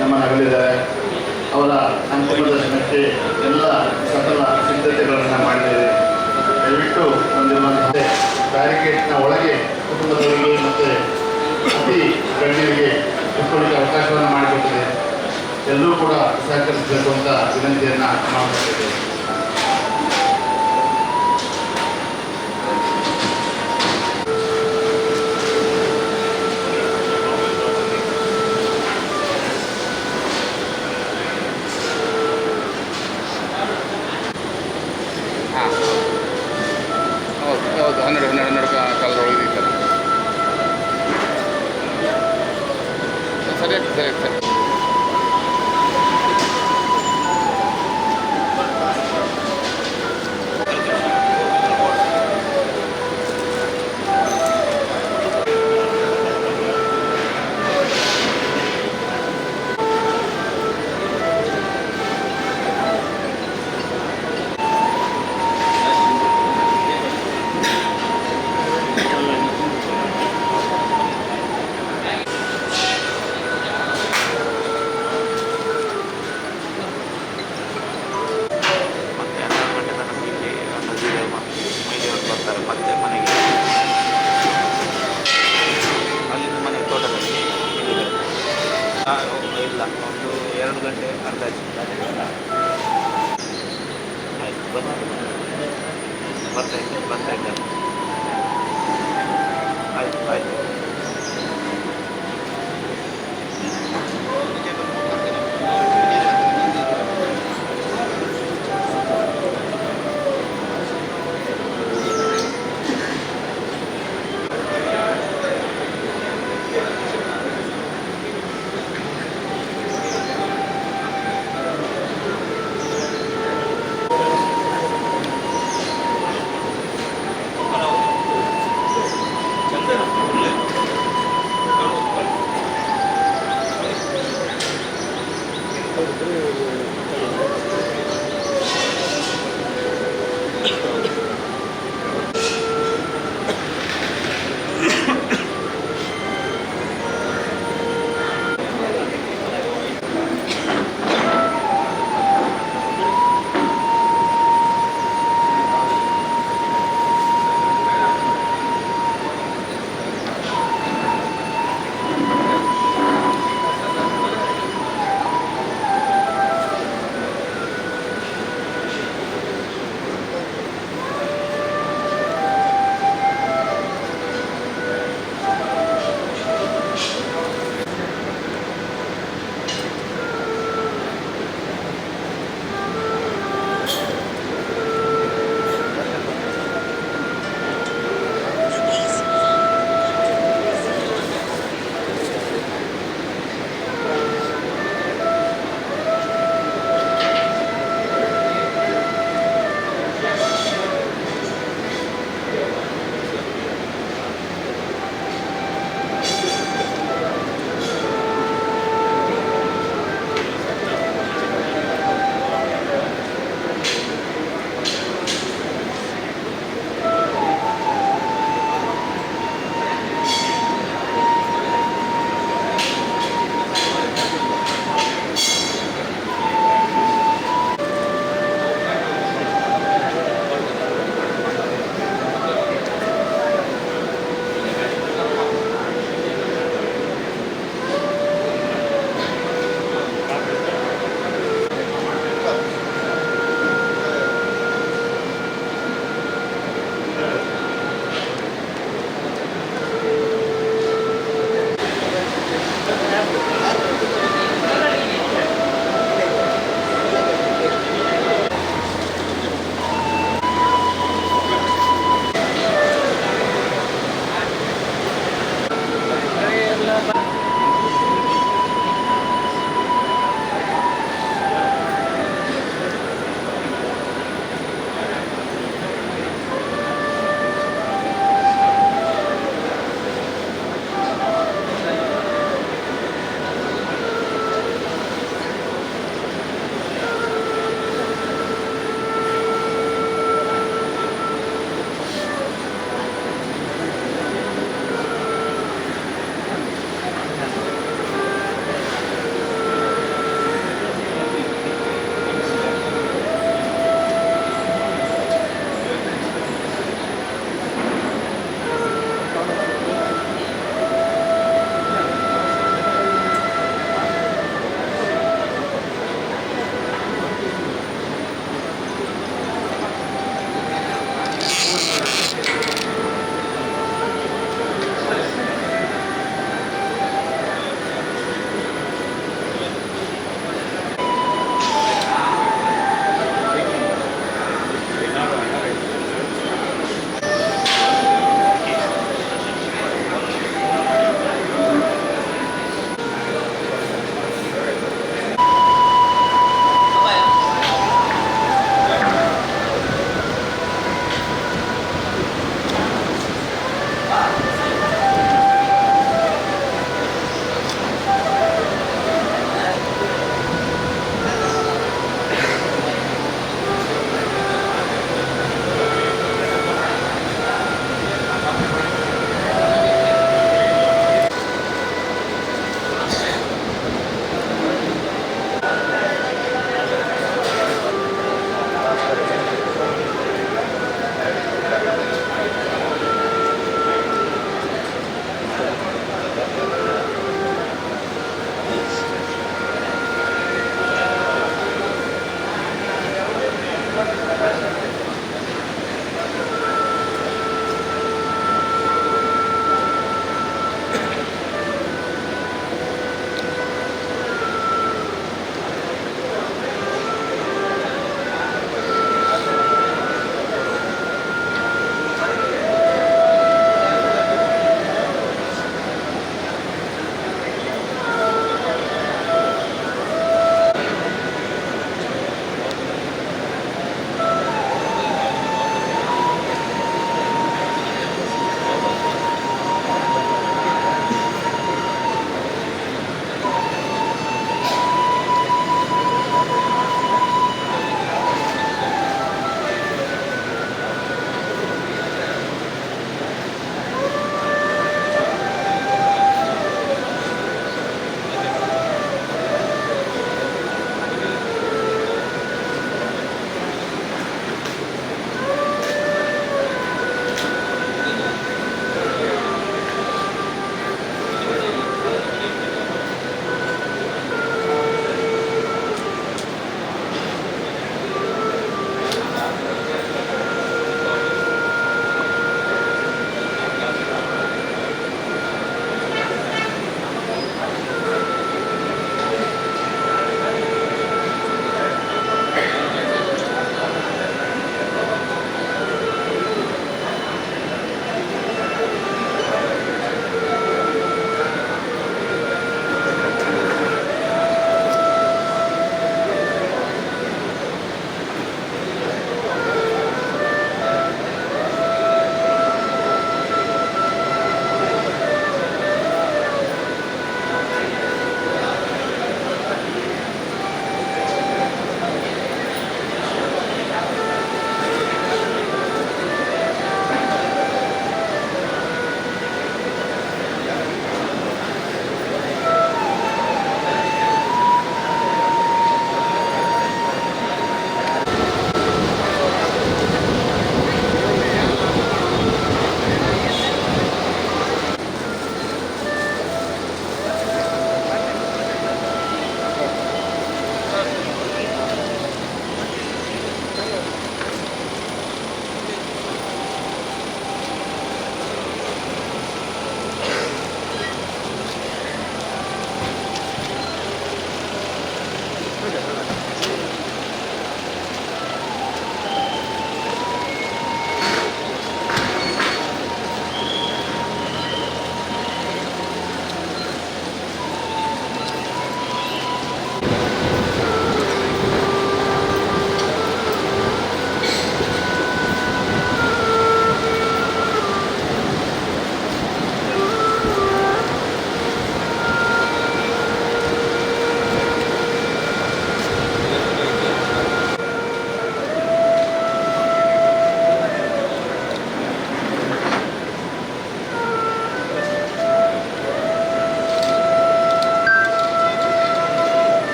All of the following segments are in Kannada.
ನಮ್ಮನ್ನಾಗಲಿದ್ದಾರೆ. ಅವರ ಅಂತಿಮ ದರ್ಶನಕ್ಕೆ ಎಲ್ಲ ಸಕಲ ಸಿದ್ಧತೆಗಳನ್ನು ಮಾಡಿದ್ದೇವೆ. ದಯವಿಟ್ಟು ಒಂದಿರುವಂತೆ ಬ್ಯಾರಿಕೇಡ್ನ ಒಳಗೆ ಕುಟುಂಬದವರಿಗೆ ಮತ್ತು ಅತಿ ಗಣ್ಯರಿಗೆ ಕುತ್ಕೊಳ್ಳಿಕ್ಕೆ ಅವಕಾಶವನ್ನು ಮಾಡಿಕೊಟ್ಟಿದೆ. ಎಲ್ಲರೂ ಕೂಡ ಸಹಕರಿಸಬೇಕು ಅಂತ ವಿನಂತಿಯನ್ನು ಮಾಡುತ್ತಿದ್ದೇವೆ. ಹೌದು 12 ಕಾಲದೊಳಗೆ ಇದ್ದಾರೆ. ಸರಿ ಸರಿ ಸರಿ.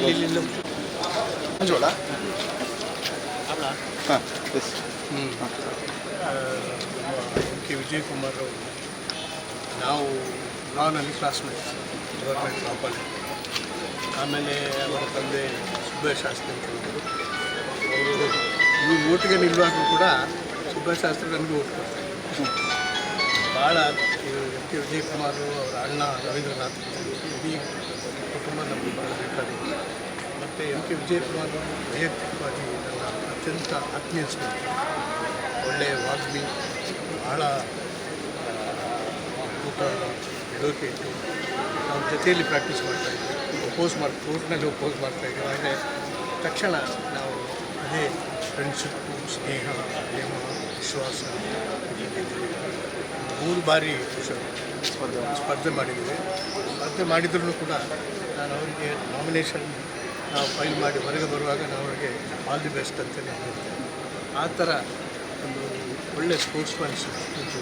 ಇಲ್ಲಿ ಮಂಜುಳ ಹಾಂ ಎಸ್ ಕೆ ವಿಜಯಕುಮಾರ್ ಅವರು ನಾವು ಲಾನಲ್ಲಿ ಕ್ಲಾಸ್ಮೇಟ್ ಗೌರ್ಮೆಂಟ್ ಲಾಪಲ್ಲಿ. ಆಮೇಲೆ ಅವರ ತಂದೆ ಸುಬ್ಬಯ್ಯ ಶಾಸ್ತ್ರಿ ಅಂತ ಹೇಳಿದರು. ಅವರು ಇವ್ರು ಓಟಿಗೆ ನಿಲ್ಲುವಾಗಲೂ ಕೂಡ ಸುಬ್ಬಯ್ಯ ಶಾಸ್ತ್ರಿ ನನಗೆ ಓಟ್ ಕೊಡ್ತಾರೆ. ಭಾಳ ಕೆ ವಿಜಯಕುಮಾರ್ ಅವರ ಅಣ್ಣ ರವೀಂದ್ರನಾಥ್ ಇಡೀ ಕುಟುಂಬ ನಮಗೆ ಭಾಳ ಬೇಕಾಗಿದೆ. ಮತ್ತು ಕೆ ವಿಜಯಕುಮಾರ್ ಅವರು ವೈಯಕ್ತಿಕವಾಗಿ ನನ್ನ ಅತ್ಯಂತ ಆತ್ಮೀಯ ಸ್ನೇಹಿತ, ಒಳ್ಳೆಯ ವಾಗ್ಮಿ, ಭಾಳ ಊಟ ಎಡೋಕೇಟು. ನಾವು ಜೊತೆಯಲ್ಲಿ ಪ್ರಾಕ್ಟೀಸ್ ಮಾಡ್ತಾಯಿದ್ವಿ, ಕೋರ್ಟ್ನಲ್ಲಿ ಒಪ್ಪೋಸ್ ಮಾಡ್ತಾಯಿದ್ವಿ. ಆದರೆ ತಕ್ಷಣ ನಾವು ಅದೇ ಫ್ರೆಂಡ್ಶಿಪ್ಪು, ಸ್ನೇಹ, ಪ್ರೇಮ, ವಿಶ್ವಾಸ 3 ಬಾರಿ ಸ್ಪರ್ಧೆ ಮಾಡಿದ್ದೀವಿ. ಸ್ಪರ್ಧೆ ಮಾಡಿದ್ರೂ ಕೂಡ ನಾನು ಅವರಿಗೆ ನಾಮಿನೇಷನ್ ನಾವು ಫೈಲ್ ಮಾಡಿ ಹೊರಗೆ ಬರುವಾಗ ನಾವು ಅವರಿಗೆ ಆಲ್ ದಿ ಬೆಸ್ಟ್ ಅಂತಲೇ ಹೇಳ್ತೇವೆ. ಆ ಥರ ಒಂದು ಒಳ್ಳೆಯ ಸ್ಪೋರ್ಟ್ಸ್ಮನ್ಶಿಪ್ ಮತ್ತು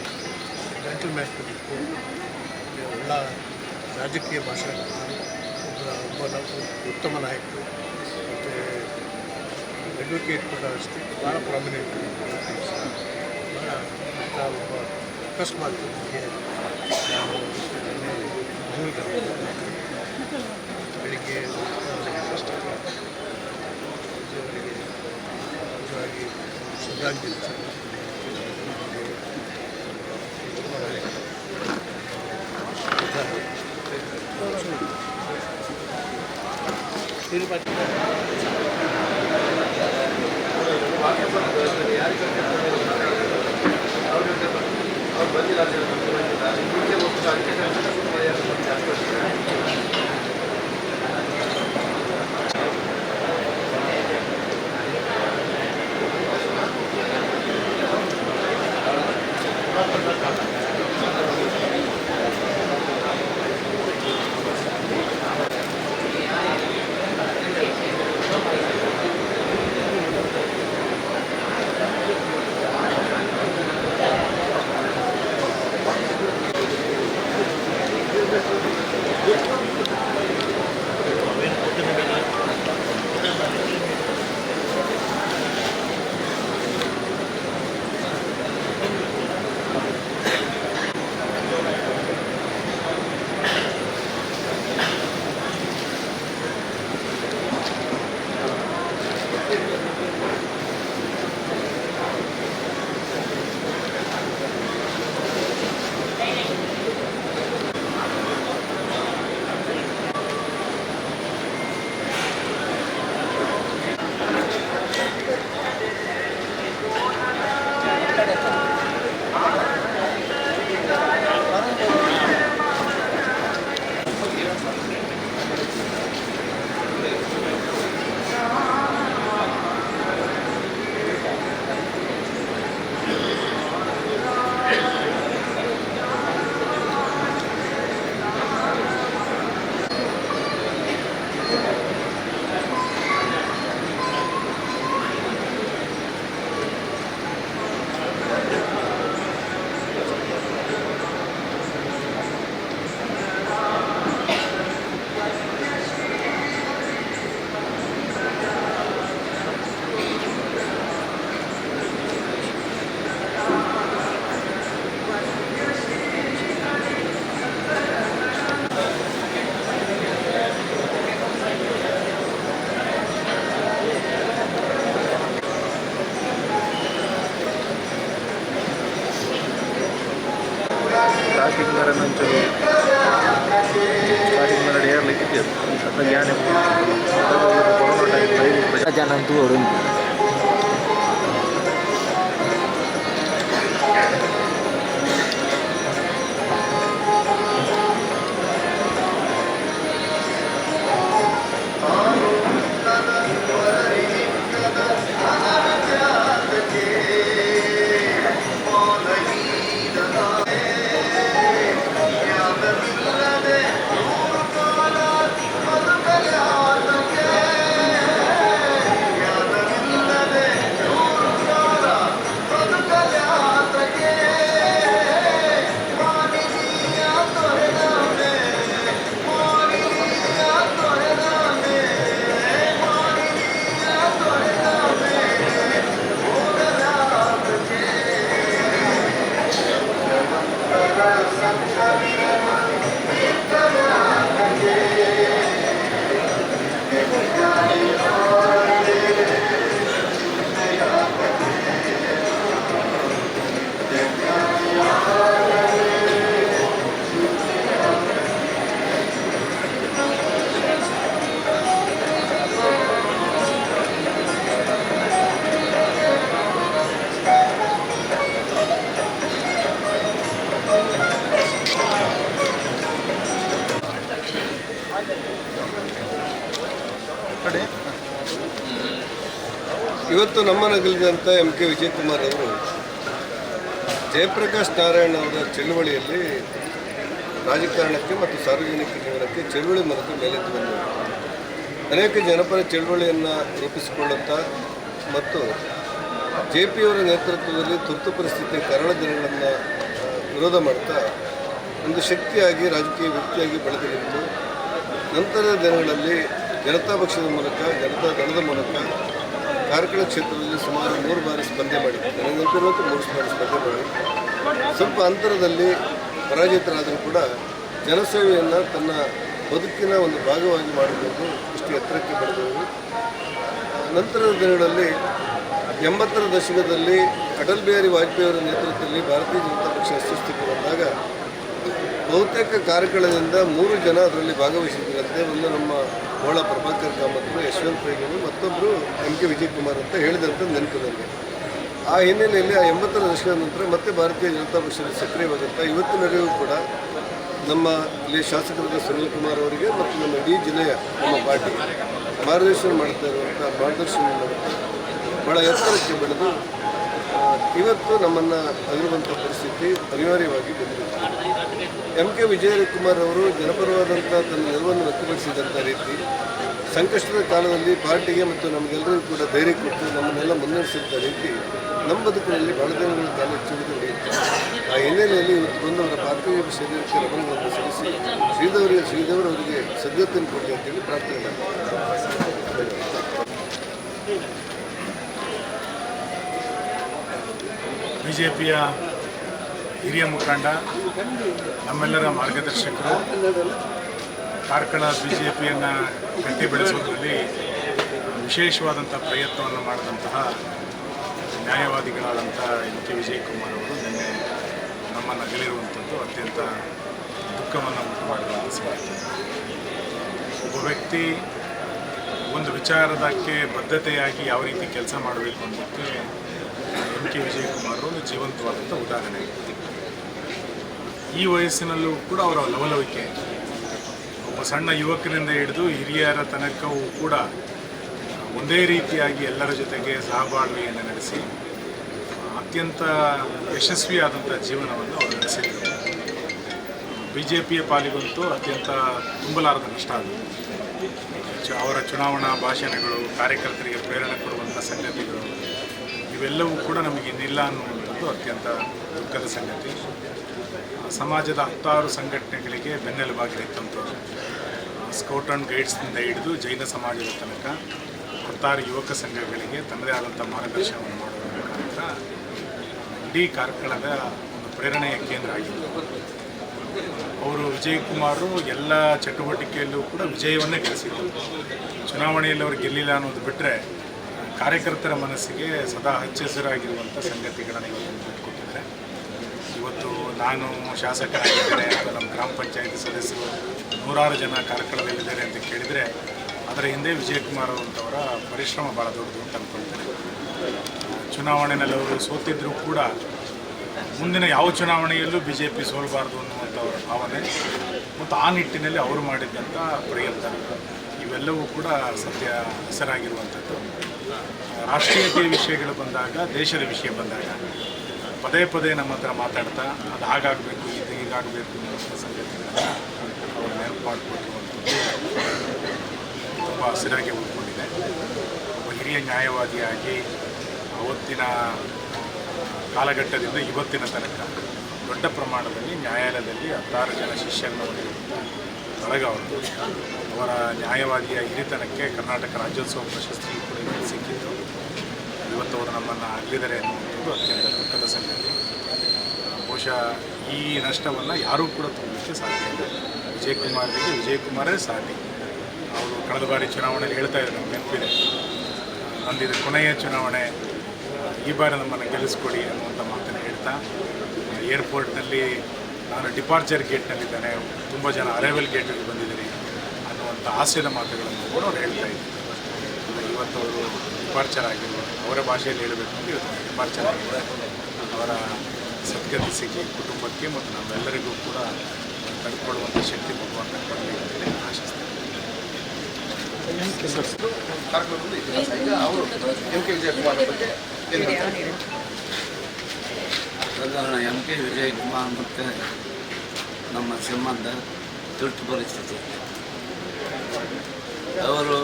ಜೆಂಟಲ್ಮ್ಯಾನ್ ಇತ್ತು. ಎಲ್ಲ ರಾಜಕೀಯ ಭಾಷಣ, ಒಬ್ಬ ಉತ್ತಮ ನಾಯಕರು. ಮತ್ತು ಅಡ್ವೊಕೇಟ್ ಕೂಡ ಅಷ್ಟೇ ಭಾಳ ಪ್ರಾಮಿನೆಂಟ್, ಭಾಳ ಅಂತ ಒಬ್ಬ ಅಕಸ್ಮಾತ್ಗೆ ನಾನು ಬೆಂಗಳೂರಿಗೆ ಬೆಳಿಗ್ಗೆ ಅಷ್ಟಕ್ಕೆ ನಿಜವಾಗಿ ಶ್ರದ್ಧಾಂಜಲಿ स्टार्टिंग मेरे एयर लिखित आता ज्ञान कोरोना टाइम जन तू ओढून ಇವತ್ತು ನಮ್ಮನ್ನಗಲಿದಂಥ ಕೆ ವಿಜಯಕುಮಾರ್ ಅವರು ಜಯಪ್ರಕಾಶ್ ನಾರಾಯಣ್ ಅವರ ಚಳುವಳಿಯಲ್ಲಿ ರಾಜಕಾರಣಕ್ಕೆ ಮತ್ತು ಸಾರ್ವಜನಿಕ ಜೀವನಕ್ಕೆ ಚಳುವಳಿ ಮೂಲಕ ಮೇಲೆದ್ದು ಬಂದರು. ಅನೇಕ ಜನಪರ ಚಳುವಳಿಯನ್ನು ರೂಪಿಸಿಕೊಳ್ಳುತ್ತಾ ಮತ್ತು JP ಅವರ ನೇತೃತ್ವದಲ್ಲಿ ತುರ್ತು ಪರಿಸ್ಥಿತಿ ಕರಾಳ ದಿನಗಳನ್ನು ವಿರೋಧ ಮಾಡ್ತಾ ಒಂದು ಶಕ್ತಿಯಾಗಿ ರಾಜಕೀಯ ವ್ಯಕ್ತಿಯಾಗಿ ಬೆಳೆದು ನಿಂತು ನಂತರದ ದಿನಗಳಲ್ಲಿ ಜನತಾ ಪಕ್ಷದ ಮೂಲಕ ಜನತಾ ದಳದ ಮೂಲಕ ಕಾರ್ಕಳ ಕ್ಷೇತ್ರದಲ್ಲಿ ಸುಮಾರು 3 ಬಾರಿ ಸ್ಪರ್ಧೆ ಮಾಡಿ ನನಗೆ 3 ಬಾರಿ ಸ್ಪರ್ಧೆ ಮಾಡಿ ಸ್ವಲ್ಪ ಅಂತರದಲ್ಲಿ ಪರಾಜಿತರಾದರೂ ಕೂಡ ಜನಸೇವೆಯನ್ನು ತನ್ನ ಬದುಕಿನ ಒಂದು ಭಾಗವಾಗಿ ಮಾಡಿಕೊಂಡು ಇಷ್ಟು ಎತ್ತರಕ್ಕೆ ಬೆಳೆದವರು. ನಂತರದ ದಿನಗಳಲ್ಲಿ 80ರ ದಶಕದಲ್ಲಿ ಅಟಲ್ ಬಿಹಾರಿ ವಾಜಪೇಯಿ ಅವರ ನೇತೃತ್ವದಲ್ಲಿ ಭಾರತೀಯ ಜನತಾ ಪಕ್ಷ ಅಸ್ತಿತ್ವಕ್ಕೆ ಬಂದಾಗ ಬಹುತೇಕ ಕಾರ್ಯಕ್ರಮದಿಂದ 3 ಜನ ಅದರಲ್ಲಿ ಭಾಗವಹಿಸಿದ್ದರಂತೆ. ಒಂದು ನಮ್ಮ ಬೋಳ ಪ್ರಭಾಕರ್ ಕಾಮತ್ರು, ಯಶವಂತ್ ರೇಗರು, ಮತ್ತೊಬ್ಬರು MK ವಿಜಯ್ ಕುಮಾರ್ ಅಂತ ಹೇಳಿದಂಥ ನೆನಪು ನನಗೆ. ಆ ಹಿನ್ನೆಲೆಯಲ್ಲಿ ಆ 80ರ ದಶಕದ ನಂತರ ಮತ್ತೆ ಭಾರತೀಯ ಜನತಾ ಪಕ್ಷದ ಸಕ್ರಿಯವಾದಂಥ ಇವತ್ತಿನವರೆಗೂ ಕೂಡ ನಮ್ಮ ಇಲ್ಲಿ ಶಾಸಕರಾದ ಸುನಿಲ್ ಕುಮಾರ್ ಅವರಿಗೆ ಮತ್ತು ನಮ್ಮ ಇಡೀ ಜಿಲ್ಲೆಯ ನಮ್ಮ ಪಾರ್ಟಿ ಮಾರ್ಗದರ್ಶನ ಮಾಡ್ತಾ ಇರುವಂಥ ಮಾರ್ಗದರ್ಶನ ಭಾಳ ಎತ್ತರಕ್ಕೆ ಬೆಳೆದು ಇವತ್ತು ನಮ್ಮನ್ನು ಅಗಿರುವಂಥ ಪರಿಸ್ಥಿತಿ ಅನಿವಾರ್ಯವಾಗಿ ಬಂದಿರುತ್ತೆ. MK ವಿಜಯ್ ಕುಮಾರ್ ಅವರು ಜನಪರವಾದಂಥ ತನ್ನ ನೆರವನ್ನು ವ್ಯಕ್ತಪಡಿಸಿದಂಥ ರೀತಿ ಸಂಕಷ್ಟದ ಕಾಲದಲ್ಲಿ ಪಾರ್ಟಿಗೆ ಮತ್ತು ನಮಗೆಲ್ಲರಿಗೂ ಕೂಡ ಧೈರ್ಯ ಕೊಟ್ಟು ನಮ್ಮನ್ನೆಲ್ಲ ಮುನ್ನಡೆಸಿದ್ದ ರೀತಿ ನಮ್ಮ ಬದುಕಿನಲ್ಲಿ ಬಹಳ ದಿನಗಳ ಕಾಲ ಚಿಡಿದು ನಡೆಯುತ್ತೆ. ಆ ಹಿನ್ನೆಲೆಯಲ್ಲಿ ಇವತ್ತು ಬಂದವರ ಪಾರ್ಥಿವ ಶರೀರಕ್ಕೆ ನಮನಗಳನ್ನು ಸಲ್ಲಿಸಿ ಶ್ರೀದೇವರವರಿಗೆ ಸದ್ಗತಿಯನ್ನು ಕೊಡಿ ಅಂತೇಳಿ ಪ್ರಾರ್ಥನೆ ಮಾಡ್ತಾರೆ. BJPಯ ಹಿರಿಯ ಮುಖಂಡ, ನಮ್ಮೆಲ್ಲರ ಮಾರ್ಗದರ್ಶಕರು, ಕಾರ್ಕಳ BJPಯನ್ನು ಕಟ್ಟಿ ಬೆಳೆಸುವುದರಲ್ಲಿ ವಿಶೇಷವಾದಂಥ ಪ್ರಯತ್ನವನ್ನು ಮಾಡಿದಂತಹ ನ್ಯಾಯವಾದಿಗಳಾದಂಥ MK ವಿಜಯ್ ಕುಮಾರ್ ಅವರು ನಿನ್ನೆ ನಮ್ಮನ್ನು ಅಗಲಿರುವಂಥದ್ದು ಅತ್ಯಂತ ದುಃಖವನ್ನು ಉಂಟು ಮಾಡಿರುವಂಥ ಸಂಗತಿ. ಒಬ್ಬ ವ್ಯಕ್ತಿ ಒಂದು ವಿಚಾರದಕ್ಕೆ ಬದ್ಧತೆಯಾಗಿ ಯಾವ ರೀತಿ ಕೆಲಸ ಮಾಡಬೇಕು ಅನ್ನೋದಕ್ಕೆ MK ವಿಜಯ್ ಕುಮಾರ್ ಅವರು ಜೀವಂತವಾದಂಥ ಉದಾಹರಣೆ. ಈ ವಯಸ್ಸಿನಲ್ಲೂ ಕೂಡ ಅವರ ಲವಲವಿಕೆ, ಒಬ್ಬ ಸಣ್ಣ ಯುವಕರಿಂದ ಹಿಡಿದು ಹಿರಿಯರ ತನಕವೂ ಕೂಡ ಒಂದೇ ರೀತಿಯಾಗಿ ಎಲ್ಲರ ಜೊತೆಗೆ ಸಹಬಾಳ್ವೆಯನ್ನು ನಡೆಸಿ ಅತ್ಯಂತ ಯಶಸ್ವಿಯಾದಂಥ ಜೀವನವನ್ನು ಅವರು ನಡೆಸಿದರು. BJPಯ ಪಾಲಿಗಂತೂ ಅತ್ಯಂತ ತುಂಬಲಾರದ ನಷ್ಟ ಅದು. ಅವರ ಚುನಾವಣಾ ಭಾಷಣಗಳು, ಕಾರ್ಯಕರ್ತರಿಗೆ ಪ್ರೇರಣೆ ಕೊಡುವಂಥ ಸಂಗತಿಗಳು ಇವೆಲ್ಲವೂ ಕೂಡ ನಮಗೆ ಇನ್ನಿಲ್ಲ ಅನ್ನುವಂಥದ್ದು ಅತ್ಯಂತ ದುಃಖದ ಸಂಗತಿ. ಸಮಾಜದ 10 ಸಂಘಟನೆಗಳಿಗೆ ಬೆನ್ನೆಲುಬಾಗಿರುತ್ತಂಥವ್ರು. ಸ್ಕೌಟ್ ಆ್ಯಂಡ್ ಗೈಡ್ಸ್ನಿಂದ ಹಿಡಿದು ಜೈನ ಸಮಾಜದ ತನಕ 10 ಯುವಕ ಸಂಘಗಳಿಗೆ ತನ್ನದೇ ಆದಂಥ ಮಾರ್ಗದರ್ಶನವನ್ನು ಮಾಡುವ ಮುಖಾಂತರ ಇಡೀ ಕಾರ್ಕಳದ ಒಂದು ಪ್ರೇರಣೆಯ ಕೇಂದ್ರ ಆಗಿತ್ತು. ಅವರು ವಿಜಯ್ ಕುಮಾರು ಎಲ್ಲ ಚಟುವಟಿಕೆಯಲ್ಲೂ ಕೂಡ ವಿಜಯವನ್ನೇ ಗಳಿಸಿದರು. ಚುನಾವಣೆಯಲ್ಲಿ ಅವರು ಗೆಲ್ಲಿಲ್ಲ ಅನ್ನೋದು ಬಿಟ್ಟರೆ ಕಾರ್ಯಕರ್ತರ ಮನಸ್ಸಿಗೆ ಸದಾ ಹಚ್ಚೆಸರಾಗಿರುವಂಥ ಸಂಗತಿಗಳನ್ನು ಇವತ್ತು ಬಿಟ್ಟುಕೊಟ್ಟಿದ್ದಾರೆ. ಇವತ್ತು ನಾನು ಶಾಸಕರಾಗಿದ್ದೇನೆ, ಅಥವಾ ನಮ್ಮ ಗ್ರಾಮ ಪಂಚಾಯತಿ ಸದಸ್ಯರು 100 ಜನ ಕಾರ್ಕಳದಲ್ಲಿದ್ದಾರೆ ಅಂತ ಕೇಳಿದರೆ ಅದರ ಹಿಂದೆ ವಿಜಯ್ ಕುಮಾರ್ ಅವರ ಪರಿಶ್ರಮ ಭಾಳ ದೊಡ್ಡದು ಅಂತ ಅಂದ್ಕೊಳ್ತೇನೆ. ಚುನಾವಣೆಯಲ್ಲಿ ಅವರು ಸೋತಿದ್ದರೂ ಕೂಡ ಮುಂದಿನ ಯಾವ ಚುನಾವಣೆಯಲ್ಲೂ BJP ಸೋಲಬಾರ್ದು ಅನ್ನುವಂಥ ಅವರ ಭಾವನೆ ಮತ್ತು ಆ ನಿಟ್ಟಿನಲ್ಲಿ ಅವರು ಮಾಡಿದ್ದಂಥ ಪ್ರಯತ್ನ ಇವೆಲ್ಲವೂ ಕೂಡ ಸದ್ಯ ಹೆಸರಾಗಿರುವಂಥದ್ದು. ರಾಷ್ಟ್ರೀಯತೆಯ ವಿಷಯಗಳು ಬಂದಾಗ, ದೇಶದ ವಿಷಯ ಬಂದಾಗ ಪದೇ ಪದೇ ನಮ್ಮ ಹತ್ರ ಮಾತಾಡ್ತಾ ಅದು ಹಾಗಾಗಬೇಕು, ಇದು ಹೀಗಾಗಬೇಕು ಅನ್ನೋ ಸಂಗತಿಗಳನ್ನು ಅವರು ನೆನಪು ಮಾಡಿಕೊಟ್ಟಿರುವಂಥದ್ದು ತುಂಬ ಹಸಿರಾಗಿ ಉಳ್ಕೊಂಡಿದೆ. ಒಬ್ಬ ಹಿರಿಯ ನ್ಯಾಯವಾದಿಯಾಗಿ ಅವತ್ತಿನ ಕಾಲಘಟ್ಟದಿಂದ ಇವತ್ತಿನ ತನಕ ದೊಡ್ಡ ಪ್ರಮಾಣದಲ್ಲಿ ನ್ಯಾಯಾಲಯದಲ್ಲಿ 16 ಜನ ಶಿಷ್ಯರನ್ನು ಹೊಂದಿರುವಂಥ ಬಳಗ ಅವರು. ಅವರ ನ್ಯಾಯವಾದಿಯ ಹಿರಿತನಕ್ಕೆ ಕರ್ನಾಟಕ ರಾಜ್ಯೋತ್ಸವ ಪ್ರಶಸ್ತಿ ಕೂಡ ಸಿಕ್ಕಿತ್ತು. ಇವತ್ತು ಅವರು ನಮ್ಮನ್ನು ಅಗಲಿದ್ದಾರೆ ಅನ್ನುವಂಥದ್ದು ಅತ್ಯಂತ ದುಃಖದ ಸಂಗತಿ. ಬಹುಶಃ ಈ ನಷ್ಟವನ್ನು ಯಾರೂ ಕೂಡ ತುಂಬಲಿಕ್ಕೆ ಸಾಧ್ಯ ಇಲ್ಲ. ವಿಜಯ್ ಕುಮಾರೇ ಸಾಧ್ಯ. ಅವರು ಕಳೆದ ಬಾರಿ ಚುನಾವಣೆಯಲ್ಲಿ ಹೇಳ್ತಾ ಇದ್ದಾರೆ, ನಮ್ಗೆ ನೆನಪಿದೆ, ನಂದಿದು ಕೊನೆಯ ಚುನಾವಣೆ, ಈ ಬಾರಿ ನಮ್ಮನ್ನು ಗೆಲ್ಲಿಸ್ಕೊಡಿ ಅನ್ನುವಂಥ ಮಾತನ್ನು ಹೇಳ್ತಾ ಏರ್ಪೋರ್ಟ್ನಲ್ಲಿ ನಾನು ಡಿಪಾರ್ಚರ್ ಗೇಟ್ನಲ್ಲಿದ್ದೇನೆ, ತುಂಬ ಜನ ಅರೈವಲ್ ಗೇಟಲ್ಲಿ ಬಂದಿದ್ದೀನಿ ಅನ್ನುವಂಥ ಹಾಸ್ಯದ ಮಾತುಗಳನ್ನು ಕೂಡ ಅವ್ರು ಹೇಳ್ತಾ ಇದ್ದಾರೆ. ಇವತ್ತು ಅವರು ಡಿಪಾರ್ಚರ್ ಆಗಿರುವ, ಅವರ ಭಾಷೆಯಲ್ಲಿ ಹೇಳಬೇಕು ಅಂದರೆ ಇವತ್ತು ಡಿಪಾರ್ಚರ್ ಆಗಿದ್ದಾರೆ. ಅವರ ಸದ್ಗತಿ ಸಿಕ್ಕಿ ಕುಟುಂಬಕ್ಕೆ ಮತ್ತು ನಾವೆಲ್ಲರಿಗೂ ಕೂಡ ತಡ್ಕೊಳ್ಳುವಂಥ ಶಕ್ತಿ ಭಗವಂತ ಕೊಡಲಿ ಅಂತೇಳಿ ಆಶಿಸ್ತೇನೆ. ಸಾಧಾರಣ MK ವಿಜಯ್ ಕುಮಾರ್ ಮತ್ತು ನಮ್ಮ ಸಂಬಂಧ ತುರ್ತು ಪರಿಸ್ಥಿತಿ. ಅವರು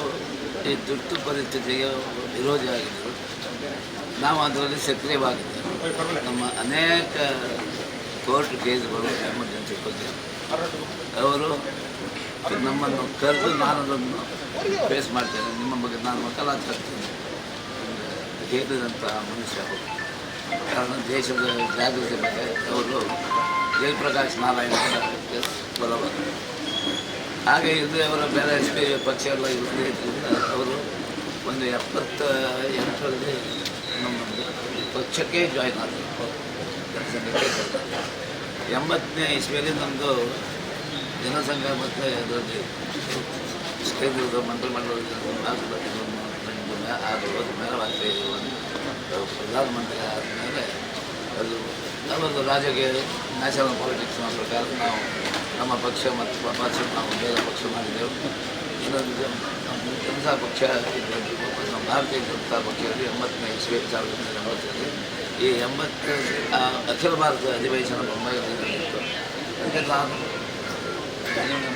ಈ ತುರ್ತು ಪರಿಸ್ಥಿತಿಗೆ ವಿರೋಧಿ ಆಗಿದ್ದರು. ನಾವು ಅದರಲ್ಲಿ ಸಕ್ರಿಯವಾಗಿದ್ದೇವೆ. ನಮ್ಮ ಅನೇಕ ಕೋರ್ಟ್ ಕೇಸ್ಗಳು ಎಮರ್ಜೆನ್ಸಿ ಬಗ್ಗೆ ಅವರು ನಮ್ಮನ್ನು ಕರೆದು ನಾನು ಅದನ್ನು ಫೇಸ್ ಮಾಡ್ತೇನೆ, ನಿಮ್ಮ ಬಗ್ಗೆ ನಾನು ವಕಾಲತ್ ಹಾಕ್ತೇನೆ ಹೇಳಿದಂಥ ಮನುಷ್ಯ ಅವರು. ಕಾರಣ ದೇಶದ ಜಾಗೃತಿ ಬಗ್ಗೆ ಅವರು ಜಯಪ್ರಕಾಶ್ ನಾರಾಯಣ ಬಲವರು. ಹಾಗೆ ಇಲ್ಲದೆ ಅವರ ಬೇರೆ ಪಕ್ಷ ಎಲ್ಲ ಇಲ್ಲದೇ ಇದ್ದರಿಂದ ಅವರು ಒಂದು 78ರಲ್ಲಿ ನಮ್ಮ ಪಕ್ಷಕ್ಕೆ ಜಾಯ್ನ್ ಆದರು. ಜನಸಂಘಕ್ಕೆ 80ನೇ ಇಸ್ವಿಯಲ್ಲಿ ನಮ್ಮದು ಜನಸಂಘ ಮತ್ತು ಅದರಲ್ಲಿ ಕೇಂದ್ರದ ಮಂತ್ರಿಮಂಡಲದ ಮೇಲೆ ಪ್ರಧಾನಮಂತ್ರಿ ಆದಮೇಲೆ ಅದು ಅವರದು ರಾಜಕೀಯ ನ್ಯಾಷನಲ್ ಪಾಲಿಟಿಕ್ಸ್ನ ಪ್ರಕಾರ ನಾವು ನಮ್ಮ ಪಕ್ಷ ಮತ್ತು ನಾವು ಬೇರೆ ಪಕ್ಷ ಮಾಡಿದೆವು. ಇನ್ನೊಂದು ಜನತಾ ಪಕ್ಷ ನಮ್ಮ ಭಾರತೀಯ ಜನತಾ ಪಕ್ಷದಲ್ಲಿ 80ನೇ ಇಸ್ವಿ 1980ರಲ್ಲಿ ಈ 80 ಅಖಿಲ ಭಾರತ ಅಧಿವೇಶನ ಮುಂಬೈನಲ್ಲಿ ನಡೆಯಿತು. ಅದಕ್ಕೆ ನಾನು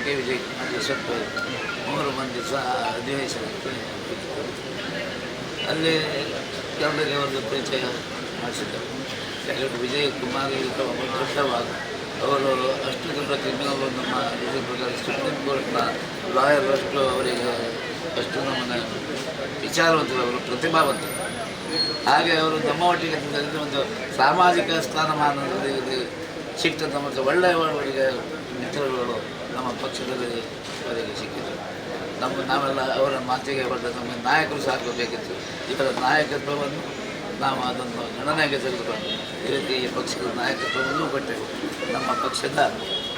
ಕೆ ವಿಜಯ್ ಸ್ವಲ್ಪ 3 ಮಂದಿ ಸಹ ಅಧಿವೇಶನಕ್ಕೆ ಅಲ್ಲಿ ಎಲ್ಲರಿಗೆ ಒಂದು ಪರಿಚಯ ಮಾಡಿಸಿದ್ದರು. ಯಾಕಂದರೆ ವಿಜಯ್ ಕುಮಾರ್ ಒಬ್ಬ ದೊಡ್ಡವಾಗ ಅವರು ಅಷ್ಟು ದೊಡ್ಡ ಕ್ರಿಮಿನಲ್ ನಮ್ಮ ಇದರ ಪ್ರಕಾರ ಸುಪ್ರೀಂ ಕೋರ್ಟ್ನ ಲಾಯರ್ ಅಷ್ಟು ಅವರಿಗೆ ಅಷ್ಟು ನಮ್ಮನ್ನು ವಿಚಾರವಂತರು, ಅವರು ಪ್ರತಿಭಾವಂತರು. ಹಾಗೆ ಅವರು ನಮ್ಮ ಒಟ್ಟಿಗೆ ಒಂದು ಸಾಮಾಜಿಕ ಸ್ಥಾನಮಾನದಲ್ಲಿ ಸಿಗ್ತದೆ. ಮತ್ತು ಒಳ್ಳೆಯವರಿಗೆ ಮಿತ್ರಗಳು ನಮ್ಮ ಪಕ್ಷದಲ್ಲಿ ಅವರಿಗೆ ಸಿಕ್ಕಿದರು. ನಾವೆಲ್ಲ ಅವರ ಮಾತಿಗೆ ಬಂದ ನಮ್ಮ ನಾಯಕರು ಸಾಕಬೇಕಿತ್ತು. ಇವರ ನಾಯಕತ್ವವನ್ನು ನಾವು ಅದನ್ನು ಗಣನೆಗೆ ತೆಗೆದುಕೊಂಡು ಈ ರೀತಿ ಈ ಪಕ್ಷದ ನಾಯಕತ್ವವನ್ನು ಕೊಟ್ಟೆವು. ನಮ್ಮ ಪಕ್ಷದ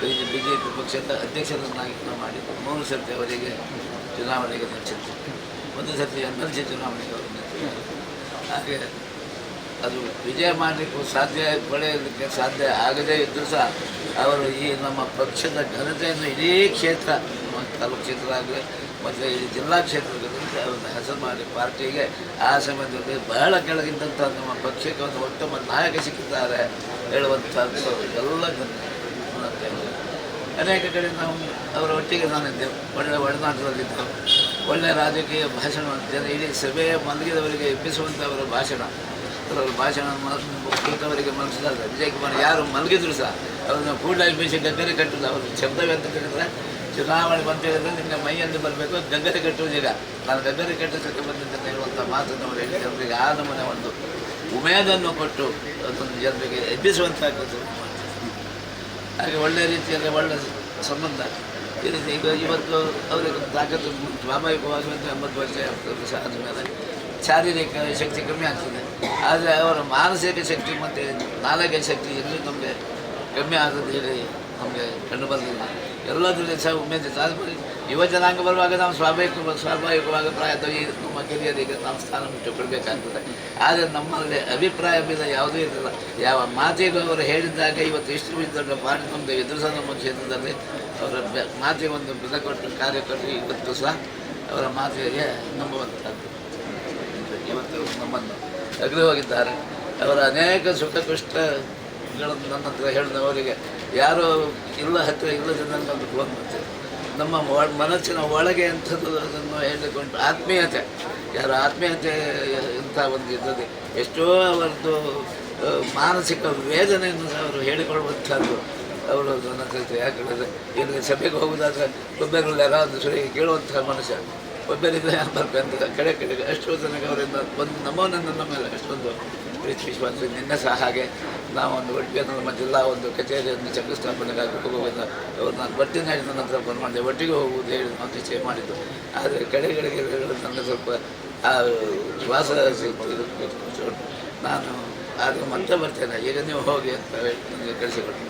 BJP ಪಕ್ಷದ ಅಧ್ಯಕ್ಷರನ್ನಾಗಿ ಮಾಡಿ 3 ಸರ್ತಿ ಅವರಿಗೆ ಚುನಾವಣೆಗೆ ನಡೆಸಿತ್ತು. 1 ಸರ್ತಿ NLC ಚುನಾವಣೆಗೆ ಅವರು ನಿಂತಿದ್ದರು. ಹಾಗೆ ಅದು ವಿಜಯ ಮಾಡಲಿಕ್ಕೂ ಪಡೆಯೋದಕ್ಕೆ ಸಾಧ್ಯ ಆಗದೇ ಇದ್ದರೂ ಸಹ ಅವರು ಈ ನಮ್ಮ ಪಕ್ಷದ ಘನತೆಯನ್ನು ಇಡೀ ಕ್ಷೇತ್ರ, ತಾಲೂಕು ಕ್ಷೇತ್ರ ಆಗಲಿ ಮತ್ತು ಈ ಜಿಲ್ಲಾ ಕ್ಷೇತ್ರದಲ್ಲಿ ಅವರನ್ನು ಹೆಸರು ಮಾಡಿ ಪಾರ್ಟಿಗೆ ಆ ಸಮಯದಲ್ಲಿ ಬಹಳ ಕೆಳಗಿದ್ದಂಥ ನಮ್ಮ ಪಕ್ಷಕ್ಕೆ ಒಂದು ಉತ್ತಮ ನಾಯಕ ಸಿಕ್ಕಿದ್ದಾರೆ ಹೇಳುವಂಥದ್ದು ಎಲ್ಲ ಅನೇಕ ಕಡೆ ನಾವು ಅವರ ಒಟ್ಟಿಗೆ ನಾನಿದ್ದೆವು. ಒಳ್ಳೆಯ ಒಡನಾಟದಲ್ಲಿದ್ದೆವು. ಒಳ್ಳೆಯ ರಾಜಕೀಯ ಭಾಷಣ ಇಡೀ ಸಭೆಯ ಮಲಗಿದವರಿಗೆ ಎಬ್ಬಿಸುವಂಥ ಅವರ ಭಾಷಣ, ಅವರ ಭಾಷಣ ಕುಳಿತವರಿಗೆ ಮನಸ್ಸಿದ್ದಾರೆ. ವಿಜಯ್ ಕುಮಾರ್ ಯಾರು ಮಲಗಿದ್ರು ಸಹ ಅವರನ್ನು ಕೂಡ ಎಬ್ಬಿಸಿ ಗಗ್ಗರೆ ಕಟ್ಟುವುದು. ಅವರು ಶಬ್ದವೇ ಅಂತ ಹೇಳಿದರೆ ಚುನಾವಣೆ ಬಂತ ಹೇಳಿದರೆ ನಿಮಗೆ ಮೈಯಲ್ಲಿ ಬರಬೇಕು, ಗಗ್ಗರೆ ಕಟ್ಟುವುದೀಗ ನಾನು ಗಗ್ಗರೆ ಕಟ್ಟಿಸಕ್ಕೆ ಬಂದಿದ್ದೇನೆ ಹೇಳುವಂಥ ಮಾತನ್ನು ಅವರು ಹೇಳಿ ಅವರಿಗೆ ಆ ನಮೂನೆ ಒಂದು ಉಮೇದನ್ನು ಕೊಟ್ಟು ಅದನ್ನು ಜನರಿಗೆ ಎಬ್ಬಿಸುವಂಥ ಕೆಲಸ ಮಾಡ್ತಾರೆ. ಹಾಗೆ ಒಳ್ಳೆಯ ರೀತಿಯಲ್ಲಿ ಒಳ್ಳೆಯ ಸಂಬಂಧ ಈ ರೀತಿ ಇವತ್ತು ಅವರಿಗೆ ತಾಕತ್ತು ಸ್ವಾಭಾವಿಕವಾಗಿ 80 ವರ್ಷ ಆದಮೇಲೆ ಶಾರೀರಿಕ ಶಕ್ತಿ ಕಮ್ಮಿ ಆಗ್ತದೆ. ಆದರೆ ಅವರ ಮಾನಸಿಕ ಶಕ್ತಿ ಮತ್ತು ನಾಲಿಗೆ ಶಕ್ತಿ ಎಲ್ಲಿ ನಮಗೆ ಕಮ್ಮಿ ಆದದ್ದು ಹೇಳಿ ನಮಗೆ ಕಂಡು ಬಂದಿಲ್ಲ. ಎಲ್ಲದರಲ್ಲಿ ಸಹ ಉಮೇದಿತ್ತು. ಆದರೆ ಯುವ ಜನಾಂಗ ಬರುವಾಗ ನಾವು ಸ್ವಾಭಾವಿಕವಾಗಿ ಪ್ರಾಯತಃ ಈ ನಮ್ಮ ಕಿರಿಯರಿಗೆ ನಾವು ಸ್ಥಾನ ಬಿಟ್ಟು ಕೊಡಬೇಕಾಗ್ತದೆ. ಆದರೆ ನಮ್ಮಲ್ಲಿ ಅಭಿಪ್ರಾಯ ಭೇದ ಯಾವುದೂ ಇರಲಿಲ್ಲ. ಯಾವ ಮಾತಿಗೂ ಅವರು ಹೇಳಿದಾಗ ಇವತ್ತು ಇಷ್ಟು ದೊಡ್ಡ ಪಾರ್ಟಿ ನಮ್ಮದು ಎದುರಿಸ ನಮ್ಮ ಕ್ಷೇತ್ರದಲ್ಲಿ ಅವರ ಮಾತಿಗೆ ಒಂದು ಬೆಲೆ ಕೊಟ್ಟು ಕಾರ್ಯ ಕೊಟ್ಟು ಇವತ್ತು ಸಹ ಅವರ ಮಾತಿಗೆ ನಂಬುವಂಥದ್ದು. ಇವತ್ತು ನಮ್ಮನ್ನು ಅಗಲಿ ಹೋಗಿದ್ದಾರೆ. ಅವರ ಅನೇಕ ಸುಖ ಕಷ್ಟಗಳನ್ನು ನನ್ನ ಹತ್ರ ಹೇಳಿದವರಿಗೆ ಯಾರು ಹತ್ತಿರ ಇಲ್ಲದ ನನಗೊಂದು ಫೋನ್ ಮಾಡ್ತಾರೆ. ನಮ್ಮ ಮನಸ್ಸಿನ ಒಳಗೆ ಅಂಥದ್ದು ಅದನ್ನು ಹೇಳಿಕೊಂಡು ಆತ್ಮೀಯತೆ, ಯಾರು ಆತ್ಮೀಯತೆ ಇಂಥ ಒಂದು ಇದ್ದದೆ ಎಷ್ಟೋ ಅವರದ್ದು ಮಾನಸಿಕ ವೇದನೆಯನ್ನು ಅವರು ಹೇಳಿಕೊಳ್ಳುವಂಥದ್ದು ಅವರು ನನ್ನ ಹತ್ರ. ಯಾಕಂದರೆ ಇಲ್ಲಿ ಸಭೆಗೆ ಹೋಗುವುದಾದ್ರೆ ಒಬ್ಬರಲ್ಲಿ ಯಾರಾದರೂ ಸರಿ ಕೇಳುವಂಥ ಮನುಷ್ಯ ಒಬ್ಬರಿಂದ ಬರ್ಬೇಕಂತ ಕಡೆಗೆ ಅಷ್ಟು ಜನಕ್ಕೆ ಅವರಿಂದ ಒಂದು ನಮೂನನ್ನು ನಮ್ಮ ಮೇಲೆ ಅಷ್ಟೊಂದು ಪ್ರೀತಿ ವಿಶ್ವಾಸ. ನಿನ್ನೆ ಸಹ ಹಾಗೆ ನಾವೊಂದು ಒಟ್ಟಿಗೆ ನಮ್ಮ ಜಿಲ್ಲಾ ಒಂದು ಕಚೇರಿಯನ್ನು ಶಂಕುಸ್ಥಾಪನೆಗಾಗಿ ಹೋಗುವಾಗ ಅವರು ನಾನು ಬರ್ತೀನಿ ಹೇಳಿ ನನ್ನ ಹತ್ರ ಫೋನ್ ಮಾಡಿದೆ, ಒಟ್ಟಿಗೆ ಹೋಗುವುದು ಹೇಳಿ ನಾವು ನಿಶ್ಚಯ ಮಾಡಿದ್ದು. ಆದರೆ ಕಡೆಗೆ ನನಗೆ ಸ್ವಲ್ಪ ಆ ಶ್ವಾಸ ನಾನು ಆಗ ಮತ್ತೆ ಬರ್ತೇನೆ, ಈಗ ನೀವು ಹೋಗಿ ಅಂತ ಹೇಳಿ ನನಗೆ ಕಳಿಸಿಕೊಟ್ಟು.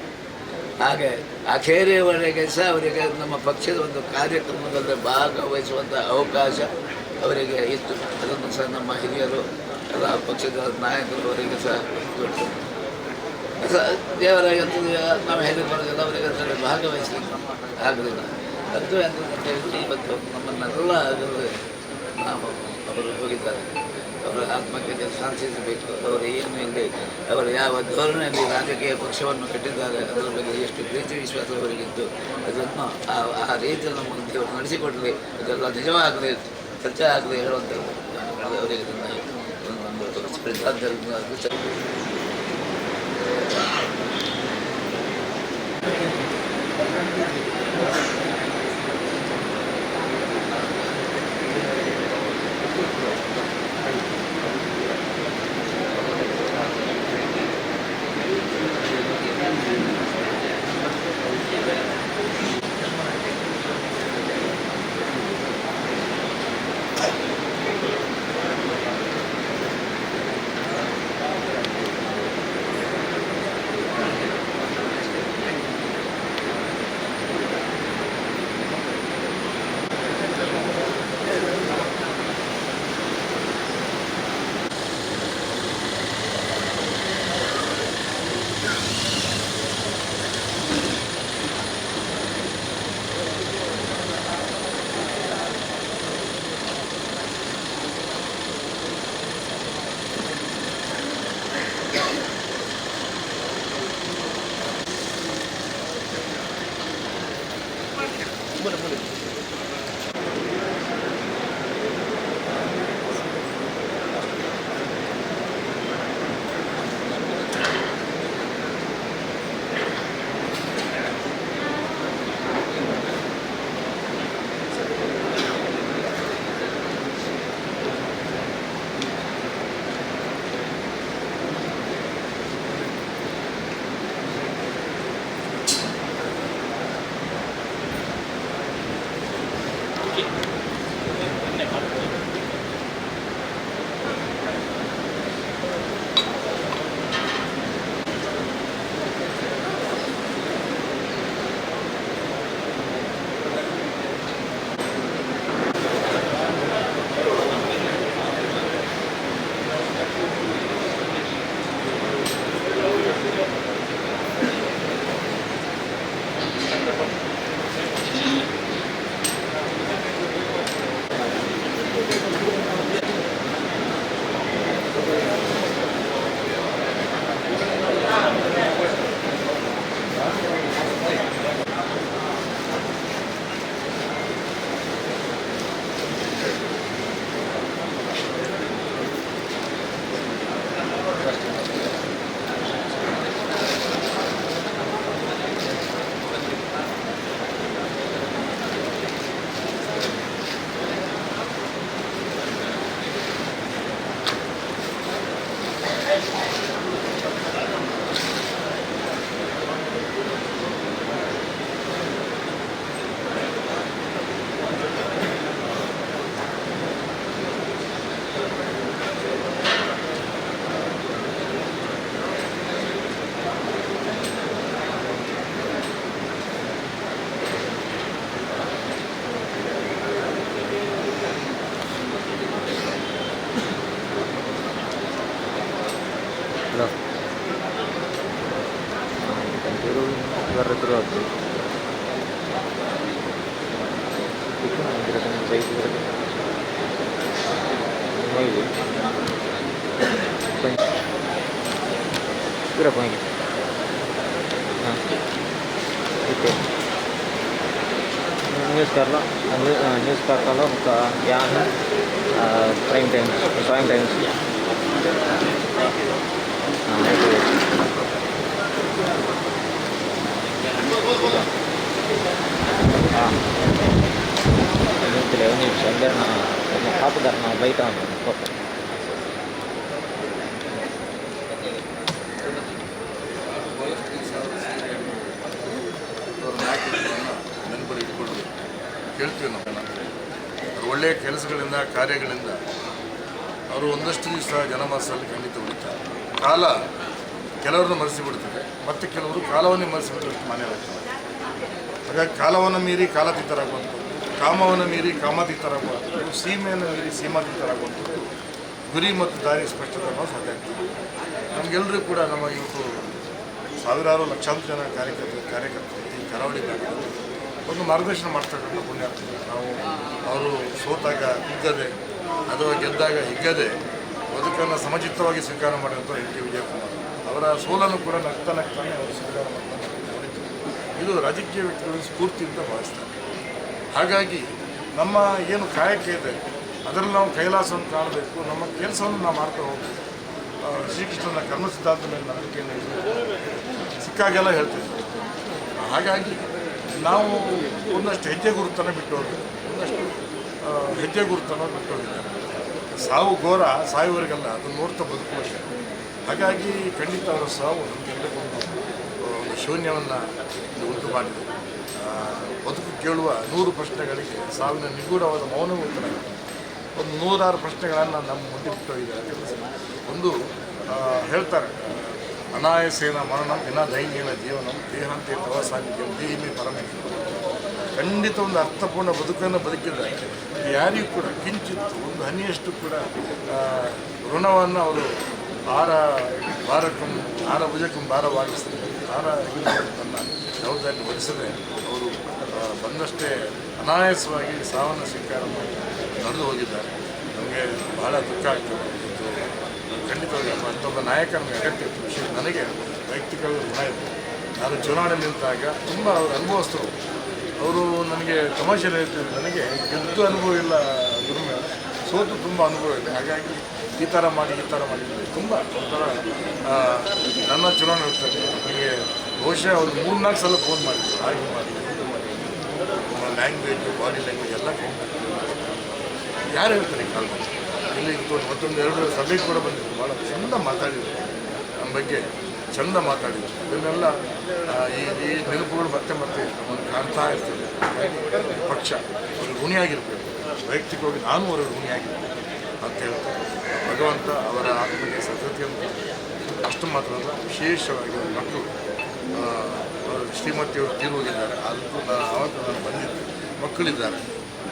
ಹಾಗೆ ಅಖೇರಿಯವರೆಗೆ ಸಹ ಅವರಿಗೆ ನಮ್ಮ ಪಕ್ಷದ ಒಂದು ಕಾರ್ಯಕ್ರಮದಲ್ಲಿ ಭಾಗವಹಿಸುವಂಥ ಅವಕಾಶ ಅವರಿಗೆ ಇತ್ತು. ಅದನ್ನು ಸಹ ನಮ್ಮ ಹಿರಿಯರು ಎಲ್ಲ ಪಕ್ಷದ ನಾಯಕರು ಅವರಿಗೆ ಸಹ ಕೊಟ್ಟು ದೇವರ ಇವತ್ತು ನಾವು ಹೇಳಿ ಬರೋದಿಲ್ಲ, ಅವರಿಗೆ ಅದರಲ್ಲಿ ಭಾಗವಹಿಸಲಿಕ್ಕೆ ಆಗಲಿಲ್ಲ. ಅದು ಅಂತ ಹೇಳಿದ್ರೆ ಇವತ್ತು ನಮ್ಮನ್ನೆಲ್ಲ ಅದರಲ್ಲಿ ಅವರು ಹೋಗಿದ್ದಾರೆ. ಅವರ ಆತ್ಮಕ್ಕೆ ಶಾಂತಿ ಸಿಗಬೇಕು. ಅವರು ಏನು ಇಲ್ಲಿ ಅವರು ಯಾವ ಧೋರಣೆಯಲ್ಲಿ ರಾಜಕೀಯ ಪಕ್ಷವನ್ನು ಕಟ್ಟಿದ್ದಾರೆ ಅದರ ಬಗ್ಗೆ ಎಷ್ಟು ಪ್ರೀತಿ ವಿಶ್ವಾಸ ಅವರಿಗಿದ್ದು ಅದನ್ನು ಆ ರೀತಿಯಲ್ಲಿ ನಮ್ಮ ದೇವರು ನಡೆಸಿಕೊಡಲಿ, ಅದೆಲ್ಲ ನಿಜವಾಗಲಿ ಸತ್ಯ ಆಗಲಿ ಹೇಳುವಂಥದ್ದು ಅವರಿಗೆ ಒಂದು ಶ್ರದ್ಧಾಂಜಲಿ. ಹೆಸರು ಇವರ ಹೆಸರು ಅದು पूरा पाएंगे हाँ ठीक है न्यूज़ कर लो न्यूज़ कर लो उनका क्या है प्राइम टाइम्स हाँ निमिषं ಕಾಪುದಾರ ಬೈಟ್ ಓಕೆ ನೆನಪಲ್ಲಿ ಇಟ್ಕೊಂಡು ಕೇಳ್ತೀವಿ ನಾವು ಅವ್ರ ಒಳ್ಳೆಯ ಕೆಲಸಗಳಿಂದ ಕಾರ್ಯಗಳಿಂದ ಅವರು ಒಂದಷ್ಟು ದಿವಸ ಜನಮಾನಸದಲ್ಲಿ ಖಂಡಿತ ಉಳಿತಾರೆ. ಕಾಲ ಕೆಲವರನ್ನು ಮರೆಸಿಬಿಡ್ತದೆ, ಮತ್ತು ಕೆಲವರು ಕಾಲವನ್ನೇ ಮರೆಸಿಬಿಟ್ಟು ಮಾನ್ಯರಾಗ್ತದೆ. ಹಾಗಾಗಿ ಕಾಲವನ್ನು ಮೀರಿ ಕಾಲಾತೀತರಾಗುವಂಥದ್ದು, ಕಾಮವನ್ನು ಮೀರಿ ಕಾಮಾತೀತರಾಗುವಂಥದ್ದು, ಸೀಮೆಯನ್ನು ಮೀರಿ ಸೀಮಾತೀತರಾಗುವಂಥದ್ದು ಗುರಿ ಮತ್ತು ದಾರಿ ಸ್ಪಷ್ಟತೆ ಅನ್ನೋದು ಸಾಧ್ಯ ಆಗ್ತದೆ. ನಮಗೆಲ್ಲರೂ ಕೂಡ ನಮ್ಮ ಇವತ್ತು ಸಾವಿರಾರು ಲಕ್ಷಾಂತರ ಜನ ಕಾರ್ಯಕರ್ತರು ಈ ಕರಾವಳಿ ಭಾಗದಲ್ಲಿ ಒಂದು ಮಾರ್ಗದರ್ಶನ ಮಾಡ್ತಕ್ಕಂಥ ಪುಣ್ಯಾತ್ಮ. ನಾವು ಅವರು ಸೋತಾಗ ಹಿಗ್ಗದೆ ಅಥವಾ ಗೆದ್ದಾಗ ಹಿಗ್ಗದೆ ಬದುಕನ್ನು ಸಮಚಿತ್ತವಾಗಿ ಸ್ವೀಕಾರ ಮಾಡಿದಂಥ ಎನ್ ಟಿ ವಿಜಯಕುಮಾರ್ ಅವರ ಸೋಲನ್ನು ಕೂಡ ನಗ್ತಾನೆ ಅವರು ಸ್ವೀಕಾರ ಮಾಡ್ತಾರೆ. ಇದು ರಾಜಕೀಯ ವ್ಯಕ್ತಿಗಳ ಸ್ಫೂರ್ತಿ ಅಂತ ಭಾವಿಸ್ತಾರೆ. ಹಾಗಾಗಿ ನಮ್ಮ ಏನು ಕಾಯಕ ಇದೆ ಅದರಲ್ಲಿ ನಾವು ಕೈಲಾಸವನ್ನು ಕಾಣಬೇಕು, ನಮ್ಮ ಕೆಲಸವನ್ನು ನಾವು ಮಾಡ್ತಾ ಹೋಗಬೇಕು. ಶ್ರೀಕೃಷ್ಣನ ಕರ್ಮ ಸಿದ್ಧಾಂತ ಮೇಲೆ ನಂಬಿಕೆಯನ್ನು ಸಿಕ್ಕಾಗೆಲ್ಲ ಹೇಳ್ತೀವಿ. ಹಾಗಾಗಿ ನಾವು ಒಂದಷ್ಟು ಹೆಜ್ಜೆ ಗುರುತನ್ನು ಬಿಟ್ಟು ಹೋಗಬೇಕು, ಒಂದಷ್ಟು ಹೆಜ್ಜೆ ಗುರುತನ್ನು ಬಿಟ್ಟು ಹೋಗಿದ್ದಾರೆ. ಸಾವು ಘೋರ, ಸಾಯುವವರಿಗೆಲ್ಲ ಅದನ್ನು ನೋಡ್ತಾ ಬದುಕಬೇಕು. ಹಾಗಾಗಿ ಖಂಡಿತ ಅವರ ಸಾವು ನಮಗೆಲ್ಲರಿಗೂ ಒಂದು ಶೂನ್ಯವನ್ನು ಉಂಟು ಮಾಡಿದೆ. ಬದುಕು ಕೇಳುವ 100 ಪ್ರಶ್ನೆಗಳಿಗೆ ಸಾವಿನ ನಿಗೂಢವಾದ ಮೌನವೂ ಉತ್ತರ. ಒಂದು 106 ಪ್ರಶ್ನೆಗಳನ್ನು ನಮ್ಮ ಮುಂದೆ ಬಿಟ್ಟೋಗಿದ್ದಾರೆ. ಒಂದು ಹೇಳ್ತಾರೆ, ಅನಾಯಸೇನ ಮರಣಂ ವಿನಾ ದೈನ್ಯನ ಜೀವನಂ ದೇಹಾಂತೆ ತವಸಾನ್ನಿಧ್ಯಂ ದೇಹಿಮೆ ಪರಮೇಶ್ವರ. ಖಂಡಿತ ಒಂದು ಅರ್ಥಪೂರ್ಣ ಬದುಕನ್ನು ಬದುಕಿದ್ದಾರೆ. ಯಾರಿಗೂ ಕೂಡ ಕಿಂಚಿತ್ತು ಒಂದು ಹನಿಯಷ್ಟು ಕೂಡ ಋಣವನ್ನು ಅವರು ಆರ ಭುಜಕ್ಕಂ ಭಾರವಾಗಿಸ್ತಾರೆ. ತನ್ನ ಜವಾಬ್ದಾರಿ ವಹಿಸದೆ ಅವರು ಬಂದಷ್ಟೇ ಅನಾಯಾಸವಾಗಿ ಸಾವನ್ನು ಸ್ವೀಕಾರ ಮಾಡಿ ನಡೆದು ಹೋಗಿದ್ದಾರೆ. ನಮಗೆ ಬಹಳ ದುಃಖ ಆಗ್ತದೆ. ಖಂಡಿತವಾಗಿ ಮತ್ತೊಬ್ಬ ನಾಯಕ ನಮಗೆ ಅಗತ್ಯ ಇತ್ತು. ವಿಷಯ ನನಗೆ ವೈಯಕ್ತಿಕವಾಗಿ ಋಣ ಇದೆ. ನಾನು ಚುನಾವಣೆ ನಿಂತಾಗ ತುಂಬ ಅವರು ಅನುಭವಿಸ್ತರು. ಅವರು ನನಗೆ ತಮಾಷೆ ಹೇಳ್ತಿದ್ರು, ನನಗೆ ಗೆದ್ದು ಅನುಭವ ಇಲ್ಲ ಗುರುಮೆ, ಸೋತು ತುಂಬ ಅನುಭವ ಇದೆ. ಹಾಗಾಗಿ ಈ ಥರ ಮಾಡಿ ತುಂಬ ಒಂಥರ ನನ್ನ ಚುನಾವಣೆ ಇರ್ತಾರೆ. ನನಗೆ ಬಹುಶಃ ಅವರು 3-4 ಸಲ ಫೋನ್ ಮಾಡಿದ್ರು, ಹಾಗೆ ಮಾಡಿ ನಮ್ಮ ಲ್ಯಾಂಗ್ವೇಜು, ಬಾಡಿ ಲ್ಯಾಂಗ್ವೇಜ್ ಎಲ್ಲ ಯಾರು ಹೇಳ್ತಾರೆ ಈ ಕಾಲದಲ್ಲಿ. ಇಲ್ಲಿ ಮತ್ತೊಂದು 2 ಸಭೆಗೆ ಕೂಡ ಬಂದಿದ್ರು. ಭಾಳ ಚೆಂದ ಮಾತಾಡಿದ್ರು, ನಮ್ಮ ಬಗ್ಗೆ ಚೆಂದ ಮಾತಾಡಿದ್ರು. ಇದನ್ನೆಲ್ಲ ಈ ನೆನಪುಗಳು ಮತ್ತೆ ನಮ್ಮನ್ನು ಕಾಣ್ತಾ ಇರ್ತದೆ. ಪಕ್ಷ ಅವ್ರಿಗೆ ಋಣಿಯಾಗಿರ್ಬೇಕು, ವೈಯಕ್ತಿಕವಾಗಿ ನಾನು ಅವ್ರಿಗೆ ಋಣಿಯಾಗಿರ್ಬೇಕು ಅಂತ ಹೇಳ್ತಾರೆ. ಭಗವಂತ ಅವರ ಆತ್ಮಕ್ಕೆ ಸದ್ಗತಿಯನ್ನು ಅಷ್ಟು ಮಾತ್ರ ಅಲ್ಲ, ವಿಶೇಷವಾಗಿ ಮಕ್ಕಳು ಶ್ರೀಮತಿಯವರು ತೀರು ಹೋಗಿದ್ದಾರೆ. ಅದಕ್ಕೂ ಆವತ್ತು ನಾನು ಬಂದಿದ್ದೆ. ಮಕ್ಕಳಿದ್ದಾರೆ,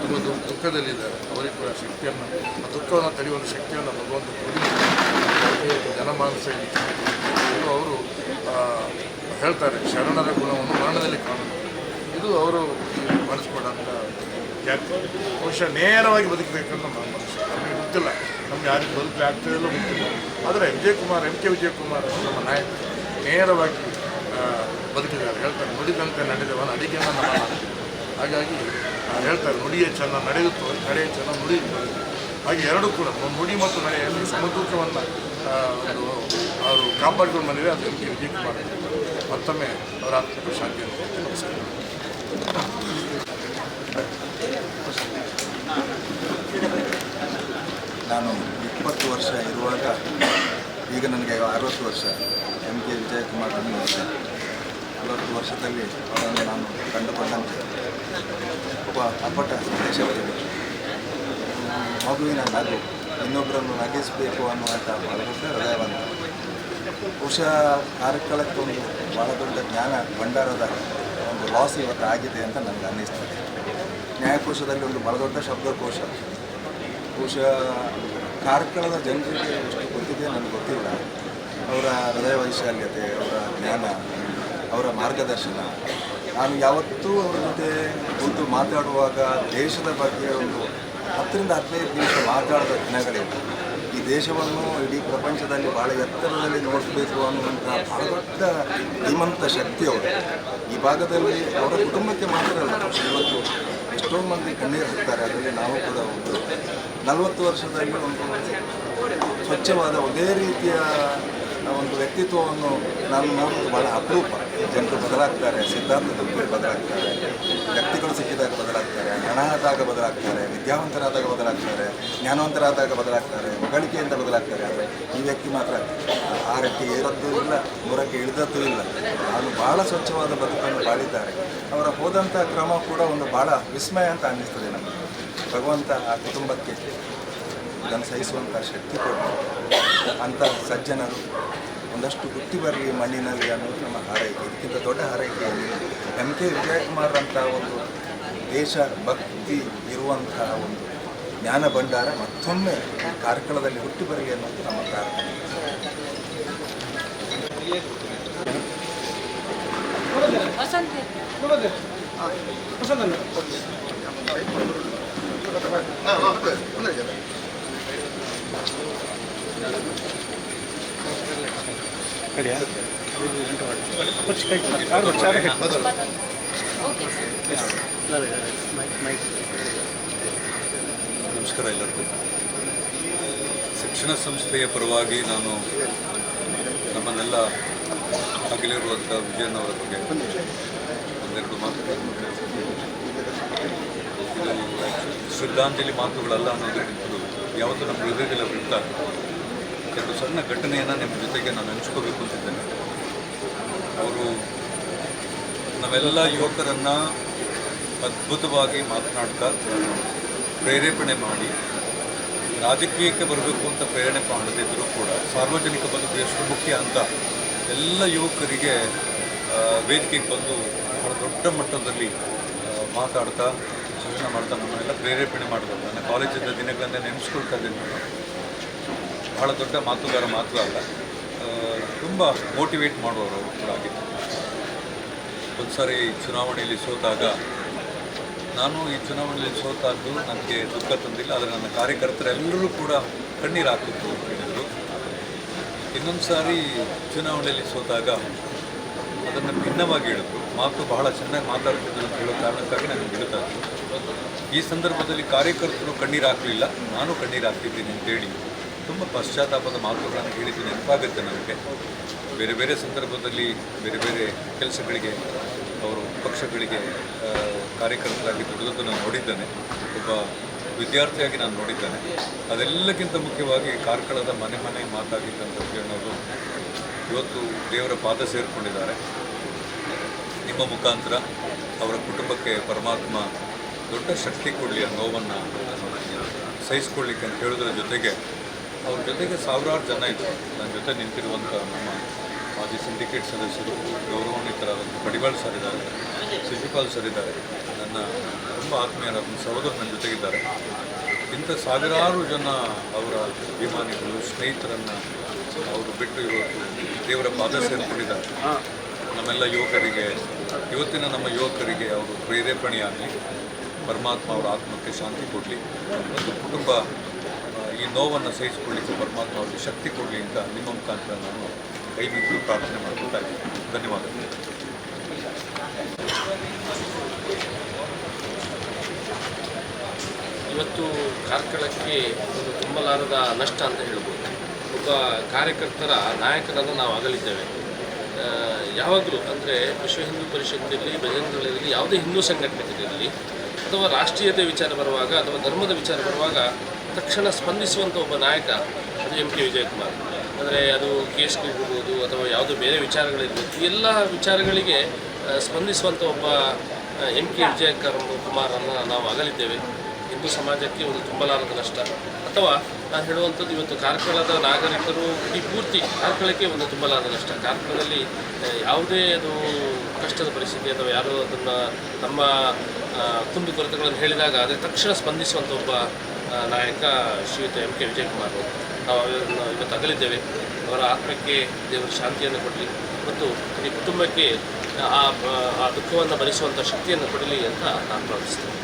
ತುಂಬ ದುಃಖದಲ್ಲಿದ್ದಾರೆ. ಅವರಿಗೆ ಕೂಡ ಶಕ್ತಿಯನ್ನು, ಆ ದುಃಖವನ್ನು ತಡೆಯುವಂಥ ಶಕ್ತಿಯನ್ನು ಭಗವಂತ ಕೊಡಿ. ಜನಮಾನಸ ಅವರು ಹೇಳ್ತಾರೆ, ಶರಣರ ಗುಣವನ್ನು ಮರಣದಲ್ಲಿ ಕಾಣುವುದು. ಇದು ಅವರು ಮನಸ್ಕೊಂಡಂಥ ಜಾತಿ. ಬಹುಶಃ ನೇರವಾಗಿ ಬದುಕಬೇಕಂತ ಮನುಷ್ಯ. ನಮಗೆ ಗೊತ್ತಿಲ್ಲ, ನಮ್ಗೆ ಯಾರಿಗೆ ಬದುಕಲಿ ಆಗ್ತದೆಲ್ಲೋ ಗೊತ್ತಿಲ್ಲ. ಆದರೆ ಎಂ ಕೆ ವಿಜಯಕುಮಾರ್ ನಮ್ಮ ನಾಯಕ ನೇರವಾಗಿ ಬದುಕಿದ್ದಾರೆ. ಹೇಳ್ತಾರೆ, ನುಡಿದಂತೆ ನಡೆದವನ ಅಡಿಗೆಯನ್ನು ನಮ್ಮ. ಹಾಗಾಗಿ ಹೇಳ್ತಾರೆ, ನುಡಿಯೇ ಚೆನ್ನ ನಡೆಯುತ್ತೋ, ನಡೆಯೇ ಚೆನ್ನ ನುಡಿಯುತ್ತೋ. ಹಾಗೆ ಎರಡೂ ಕೂಡ ನುಡಿ ಮತ್ತು ನಡೆಯಲ್ಲಿ ಸಮತೂಕವನ್ನು ಅವರು ಕಾಪಾಡಿಕೊಂಡು ಬಂದಿದೆ. ಅದು ಎಂ ಕೆ ವಿಜಯಕುಮಾರ್. ಮತ್ತೊಮ್ಮೆ ಅವರ ಆತ್ಮಕ್ಕೆ ಶಾಂತಿಯನ್ನು. ನಮಸ್ಕಾರ. ನಾನು 20 ವರ್ಷ ಇರುವಾಗ, ಈಗ ನನಗೆ 60 ವರ್ಷ, ಎಂ ಕೆ ವಿಜಯಕುಮಾರ್ ಅನ್ನು 40 ವರ್ಷದಲ್ಲಿ ಅವರನ್ನು ನಾನು ಕಂಡುಕೊಂಡಂತೆ ಒಬ್ಬ ಅಪ್ಪಟ ಸಂದೇಶವಾಗಿದೆ. ಮಗುವಿನ ನಗು ಇನ್ನೊಬ್ಬರನ್ನು ನಗಿಸಬೇಕು ಅನ್ನುವಂಥ ಭಾಳ ದೊಡ್ಡ ಹೃದಯವಂತ. ಬಹುಶಃ ಕಾರ್ಯಕ್ರಮಕ್ಕೆ ಒಂದು ಭಾಳ ದೊಡ್ಡ ಜ್ಞಾನ ಭಂಡಾರದ ಒಂದು ಲಾಸ್ ಇವತ್ತು ಆಗಿದೆ ಅಂತ ನನಗೆ ಅನ್ನಿಸ್ತದೆ. ನ್ಯಾಯಕೋಶದಲ್ಲಿ ಒಂದು ಭಾಳ ದೊಡ್ಡ ಶಬ್ದಕೋಶ. ಬಹುಶಃ ಕಾರ್ಕಳದ ಜನರಿಗೆ ಎಷ್ಟು ಗೊತ್ತಿದೆ ನನಗೆ ಗೊತ್ತಿಲ್ಲ. ಅವರ ಹೃದಯ ವೈಶಾಲ್ಯತೆ, ಅವರ ಜ್ಞಾನ, ಅವರ ಮಾರ್ಗದರ್ಶನ. ನಾನು ಯಾವತ್ತೂ ಅವರ ಜೊತೆ ಕೂತು ಮಾತಾಡುವಾಗ ದೇಶದ ಬಗ್ಗೆ ಒಂದು 10-15 ನಿಮಿಷ ಮಾತಾಡಿದ ದಿನಗಳಿಲ್ಲ. ಈ ದೇಶವನ್ನು ಇಡೀ ಪ್ರಪಂಚದಲ್ಲಿ ಭಾಳ ಎತ್ತರದಲ್ಲಿ ನೋಡಬೇಕು ಅನ್ನುವಂಥ ಭಾಳ ದೊಡ್ಡ ಧೀಮಂತ ಶಕ್ತಿ ಅವರು. ಈ ಭಾಗದಲ್ಲಿ ಅವರ ಕುಟುಂಬಕ್ಕೆ ಮಾತ್ರ ಅಲ್ಲ, ಇವತ್ತು ಎಷ್ಟೊಂದು ಮಂದಿ ಕಣ್ಣೀರು ಹಾಕ್ತಾರೆ. ಅದರಲ್ಲಿ ನಾವು ಕೂಡ ಒಂದು 40 ವರ್ಷದಲ್ಲಿ ಒಂದು ಸ್ವಚ್ಛವಾದ ಒಂದೇ ರೀತಿಯ ಒಂದು ವ್ಯಕ್ತಿತ್ವವನ್ನು ನಾನು ನೋಡೋದು ಭಾಳ ಅಪರೂಪ. ಜನರು ಬದಲಾಗ್ತಾರೆ, ಸಿದ್ಧಾಂತದಲ್ಲಿ ಬದಲಾಗ್ತಾರೆ, ವ್ಯಕ್ತಿಗಳು ಸಿಕ್ಕಿದಾಗ ಬದಲಾಗ್ತಾರೆ, ಹಣ ಆದಾಗ ಬದಲಾಗ್ತಾರೆ, ವಿದ್ಯಾವಂತರಾದಾಗ ಬದಲಾಗ್ತಾರೆ, ಜ್ಞಾನವಂತರಾದಾಗ ಬದಲಾಗ್ತಾರೆ, ಹೊಗಳಿಕೆಯಿಂದ ಬದಲಾಗ್ತಾರೆ. ಆದರೆ ಈ ವ್ಯಕ್ತಿ ಮಾತ್ರ 6ಕ್ಕೆ ಏರದ್ದೂ ಇಲ್ಲ, 3ಕ್ಕೆ ಇಳಿದದ್ದೂ ಇಲ್ಲ. ಅವರು ಭಾಳ ಸ್ವಚ್ಛವಾದ ಬದುಕನ್ನು ಬಾಳಿದ್ದಾರೆ. ಅವರ ಹೋದಂಥ ಕ್ರಮ ಕೂಡ ಒಂದು ಭಾಳ ವಿಸ್ಮಯ ಅಂತ ಅನ್ನಿಸ್ತದೆ ನಮಗೆ. ಭಗವಂತ ಆ ಕುಟುಂಬಕ್ಕೆ ಇದನ್ನು ಸಹಿಸುವಂಥ ಶಕ್ತಿ ಕೊಟ್ಟರು. ಅಂಥ ಸಜ್ಜನರು ಒಂದಷ್ಟು ಹುಟ್ಟಿ ಬರಲಿ ಮಣ್ಣಿನಲ್ಲಿ ಅನ್ನೋದು ನಮ್ಮ ಹಾರೈಕೆ. ಇದಕ್ಕಿಂತ ದೊಡ್ಡ ಹಾರೈಕೆಯಲ್ಲಿ MK ವಿಜಯಕುಮಾರ್ ಅಂತ ಒಂದು ದೇಶ ಭಕ್ತಿ ಇರುವಂತಹ ಒಂದು ಜ್ಞಾನ ಭಂಡಾರ ಮತ್ತೊಮ್ಮೆ ಕಾರ್ಕಳದಲ್ಲಿ ಹುಟ್ಟಿ ಬರಲಿ ಅನ್ನೋದು ನಮ್ಮ ಪ್ರಾರ್ಥನೆ. ನಮಸ್ಕಾರ ಎಲ್ಲರಿಗೂ. ಶಿಕ್ಷಣ ಸಂಸ್ಥೆಯ ಪರವಾಗಿ ನಾನು ನಮ್ಮನ್ನೆಲ್ಲ ಅಗಲಿರುವಂಥ ವಿಜಯನವರ ಬಗ್ಗೆ ಒಂದೆರಡು ಮಾತುಗಳನ್ನು ಇದು ಶ್ರದ್ಧಾಂಜಲಿ ಮಾತುಗಳಲ್ಲ ಅನ್ನೋದಕ್ಕಿಂತಲೂ ಯಾವತ್ತೂ ನಮ್ಮ ಹೃದಯದಲ್ಲಿ ಅವರು ಇರ್ತಾರೆ. ಕೆಲವು ಸಣ್ಣ ಘಟನೆಯನ್ನು ನಿಮ್ಮ ಜೊತೆಗೆ ನಾನು ಹಂಚ್ಕೋಬೇಕು ಅಂತಿದ್ದೇನೆ. ಅವರು ನಾವೆಲ್ಲ ಯುವಕರನ್ನು ಅದ್ಭುತವಾಗಿ ಮಾತನಾಡ್ತಾ ಪ್ರೇರೇಪಣೆ ಮಾಡಿ ರಾಜಕೀಯಕ್ಕೆ ಬರಬೇಕು ಅಂತ ಪ್ರೇರಣೆ ಮಾಡದಿದ್ದರೂ ಕೂಡ ಸಾರ್ವಜನಿಕ ಬದುಕು ಎಷ್ಟು ಮುಖ್ಯ ಅಂತ ಎಲ್ಲ ಯುವಕರಿಗೆ ವೇದಿಕೆಗೆ ಬಂದು ಬಹಳ ದೊಡ್ಡ ಮಟ್ಟದಲ್ಲಿ ಮಾತಾಡ್ತಾ ಶಿಕ್ಷಣ ಮಾಡ್ತಾ ನಮ್ಮನ್ನೆಲ್ಲ ಪ್ರೇರೇಪಣೆ ಮಾಡಿದ್ರು. ನನ್ನ ಕಾಲೇಜಿನ ದಿನಗಳನ್ನೇ ನೆನೆಸ್ಕೊಳ್ತಾ ಇದ್ದೀನಿ. ನಾನು ಬಹಳ ದೊಡ್ಡ ಮಾತುಗಾರ ಮಾತ್ರ ಅಲ್ಲ, ತುಂಬ ಮೋಟಿವೇಟ್ ಮಾಡುವವರು ಕೂಡ ಆಗಿತ್ತು. ಒಂದು ಸಾರಿ ಚುನಾವಣೆಯಲ್ಲಿ ಸೋತಾಗ ನಾನು ಈ ಚುನಾವಣೆಯಲ್ಲಿ ಸೋತಾದ್ದು ನನಗೆ ದುಃಖ ತಂದಿಲ್ಲ, ಆದರೆ ನನ್ನ ಕಾರ್ಯಕರ್ತರೆಲ್ಲರೂ ಕೂಡ ಕಣ್ಣೀರು ಹಾಕಿತ್ತು ಹೇಳಿದರು. ಇನ್ನೊಂದು ಸಾರಿ ಚುನಾವಣೆಯಲ್ಲಿ ಸೋತಾಗ ಅದನ್ನು ಭಿನ್ನವಾಗಿ ಹೇಳಿದ್ರು. ಮಾತು ಬಹಳ ಚೆನ್ನಾಗಿ ಮಾತಾಡ್ತಿದ್ರು ಅಂತ ಹೇಳೋ ಕಾರಣಕ್ಕಾಗಿ ನನಗೆ ಬಿಡುತ್ತಾ ಇತ್ತು. ಈ ಸಂದರ್ಭದಲ್ಲಿ ಕಾರ್ಯಕರ್ತರು ಕಣ್ಣೀರು ಹಾಕಲಿಲ್ಲ, ನಾನು ಕಣ್ಣೀರು ಹಾಕ್ತಿದ್ದೀನಿ ಅಂತೇಳಿ ತುಂಬ ಪಶ್ಚಾತ್ತಾಪದ ಮಾತುಗಳನ್ನು ಹೇಳಿದ್ದು ನೆನಪಾಗುತ್ತೆ ನನಗೆ. ಬೇರೆ ಬೇರೆ ಸಂದರ್ಭದಲ್ಲಿ ಬೇರೆ ಬೇರೆ ಕೆಲಸಗಳಿಗೆ ಅವರು ಪಕ್ಷಗಳಿಗೆ ಕಾರ್ಯಕರ್ತರಾಗಿ ದುಡಿದದ್ದು ನಾನು ನೋಡಿದ್ದೇನೆ. ಒಬ್ಬ ವಿದ್ಯಾರ್ಥಿಯಾಗಿ ನಾನು ನೋಡಿದ್ದೇನೆ. ಅದೆಲ್ಲಕ್ಕಿಂತ ಮುಖ್ಯವಾಗಿ ಕಾರ್ಕಳದ ಮನೆ ಮಾತಾಗಿದ್ದಂಥ ವಿಜಯಣ್ಣವರು ಇವತ್ತು ದೇವರ ಪಾದ ಸೇರಿಕೊಂಡಿದ್ದಾರೆ. ನಿಮ್ಮ ಮುಖಾಂತರ ಅವರ ಕುಟುಂಬಕ್ಕೆ ಪರಮಾತ್ಮ ದೊಡ್ಡ ಶಕ್ತಿ ಕೊಡಲಿ ಆ ನೋವನ್ನು ಸಹಿಸ್ಕೊಳ್ಳಿಕ್ಕೆ ಅಂತ ಹೇಳೋದ್ರ ಜೊತೆಗೆ ಅವ್ರ ಜೊತೆಗೆ ಸಾವಿರಾರು ಜನ ಇದ್ದರು. ನನ್ನ ಜೊತೆ ನಿಂತಿರುವಂಥ ನಮ್ಮ ಮಾಜಿ ಸಿಂಡಿಕೇಟ್ ಸದಸ್ಯರು, ಗೌರವಾನ್ವಿತರಾದಂಥ ಪಡಿವಾಳ್ ಸರ್ ಇದ್ದಾರೆ, ಶಿಶುಪಾಲ್ ಸರ್ ಇದ್ದಾರೆ, ನನ್ನ ತುಂಬ ಆತ್ಮೀಯರಾದ ಸಹೋದರ ನನ್ನ ಜೊತೆಗಿದ್ದಾರೆ. ಇಂಥ ಸಾವಿರಾರು ಜನ ಅವರ ಅಭಿಮಾನಿಗಳು, ಸ್ನೇಹಿತರನ್ನು ಅವರು ಬಿಟ್ಟು ಇವತ್ತು ದೇವರ ಪಾದ ಸೇರಿಕೊಂಡಿದ್ದಾರೆ. ನಮ್ಮೆಲ್ಲ ಯುವಕರಿಗೆ, ಇವತ್ತಿನ ನಮ್ಮ ಯುವಕರಿಗೆ ಅವರು ಪ್ರೇರೇಪಣೆಯಾಗಲಿ, ಪರಮಾತ್ಮ ಅವರ ಆತ್ಮಕ್ಕೆ ಶಾಂತಿ ಕೊಡಲಿ, ಮತ್ತು ಕುಟುಂಬ ಈ ನೋವನ್ನು ಸಹಿಸಿಕೊಳ್ಳಿಕ್ಕೆ ಪರಮಾತ್ಮ ಅವರಿಗೆ ಶಕ್ತಿ ಕೊಡಲಿ ಅಂತ ನಿಮ್ಮ ಮುಖಾಂತರ ನಾನು ಕೈ ಮುಗಿದು ಪ್ರಾರ್ಥನೆ ಮಾಡ್ಕೊತಾ ಇದ್ದೀನಿ. ಧನ್ಯವಾದಗಳು. ಇವತ್ತು ಕಾರ್ಕಳಕ್ಕೆ ಒಂದು ತುಂಬಲಾರದ ನಷ್ಟ ಅಂತ ಹೇಳ್ಬೋದು. ಒಬ್ಬ ಕಾರ್ಯಕರ್ತರ ನಾಯಕರನ್ನು ನಾವು ಅಗಲಿದ್ದೇವೆ. ಯಾವಾಗಲೂ ಅಂದರೆ ವಿಶ್ವ ಹಿಂದೂ ಪರಿಷತ್ತಿರಲಿ, ಬಜರಂಗದಳದಲ್ಲಿ, ಯಾವುದೇ ಹಿಂದೂ ಸಂಘಟನೆಗಳಿರಲಿ ಅಥವಾ ರಾಷ್ಟ್ರೀಯತೆ ವಿಚಾರ ಬರುವಾಗ ಅಥವಾ ಧರ್ಮದ ವಿಚಾರ ಬರುವಾಗ ತಕ್ಷಣ ಸ್ಪಂದಿಸುವಂಥ ಒಬ್ಬ ನಾಯಕ ಅದು MK ವಿಜಯಕುಮಾರ್. ಅಂದರೆ ಅದು ಕೇಸ್ಗಳಿರ್ಬೋದು ಅಥವಾ ಯಾವುದೋ ಬೇರೆ ವಿಚಾರಗಳಿರ್ಬೋದು, ಈ ಎಲ್ಲ ವಿಚಾರಗಳಿಗೆ ಸ್ಪಂದಿಸುವಂಥ ಒಬ್ಬ MK ವಿಜಯಕುಮಾರನ್ನು ನಾವು ಅಗಲಿದ್ದೇವೆ. ಹಿಂದೂ ಸಮಾಜಕ್ಕೆ ಒಂದು ತುಂಬಲಾರದ ನಷ್ಟ. ಅಥವಾ ನಾನು ಹೇಳುವಂಥದ್ದು, ಇವತ್ತು ಕಾರ್ಕಳದ ನಾಗರಿಕರು ಇಡೀ ಪೂರ್ತಿ ಕಾರ್ಕಳಕ್ಕೆ ಒಂದು ತುಂಬಲಾರದ ನಷ್ಟ. ಕಾರ್ಕಳದಲ್ಲಿ ಯಾವುದೇ ಅದು ಕಷ್ಟದ ಪರಿಸ್ಥಿತಿ ಅಥವಾ ಯಾರೋ ಅದನ್ನು ತಮ್ಮ ಕುಂದುಕೊರತೆಗಳನ್ನು ಹೇಳಿದಾಗ ಅದಕ್ಕೆ ತಕ್ಷಣ ಸ್ಪಂದಿಸುವಂಥ ಒಬ್ಬ ನಾಯಕ ಶ್ರೀಯುತ MK ವಿಜಯಕುಮಾರ್. ನಾವು ಅವರನ್ನು ಇವತ್ತು ಅಗಲಿದ್ದೇವೆ. ಅವರ ಆತ್ಮಕ್ಕೆ ದೇವರ ಶಾಂತಿಯನ್ನು ಕೊಡಲಿ ಮತ್ತು ಈ ಕುಟುಂಬಕ್ಕೆ ಆ ದುಃಖವನ್ನು ಭರಿಸುವಂಥ ಶಕ್ತಿಯನ್ನು ಕೊಡಲಿ ಅಂತ ನಾನು ಪ್ರಾರ್ಥಿಸ್ತೇನೆ.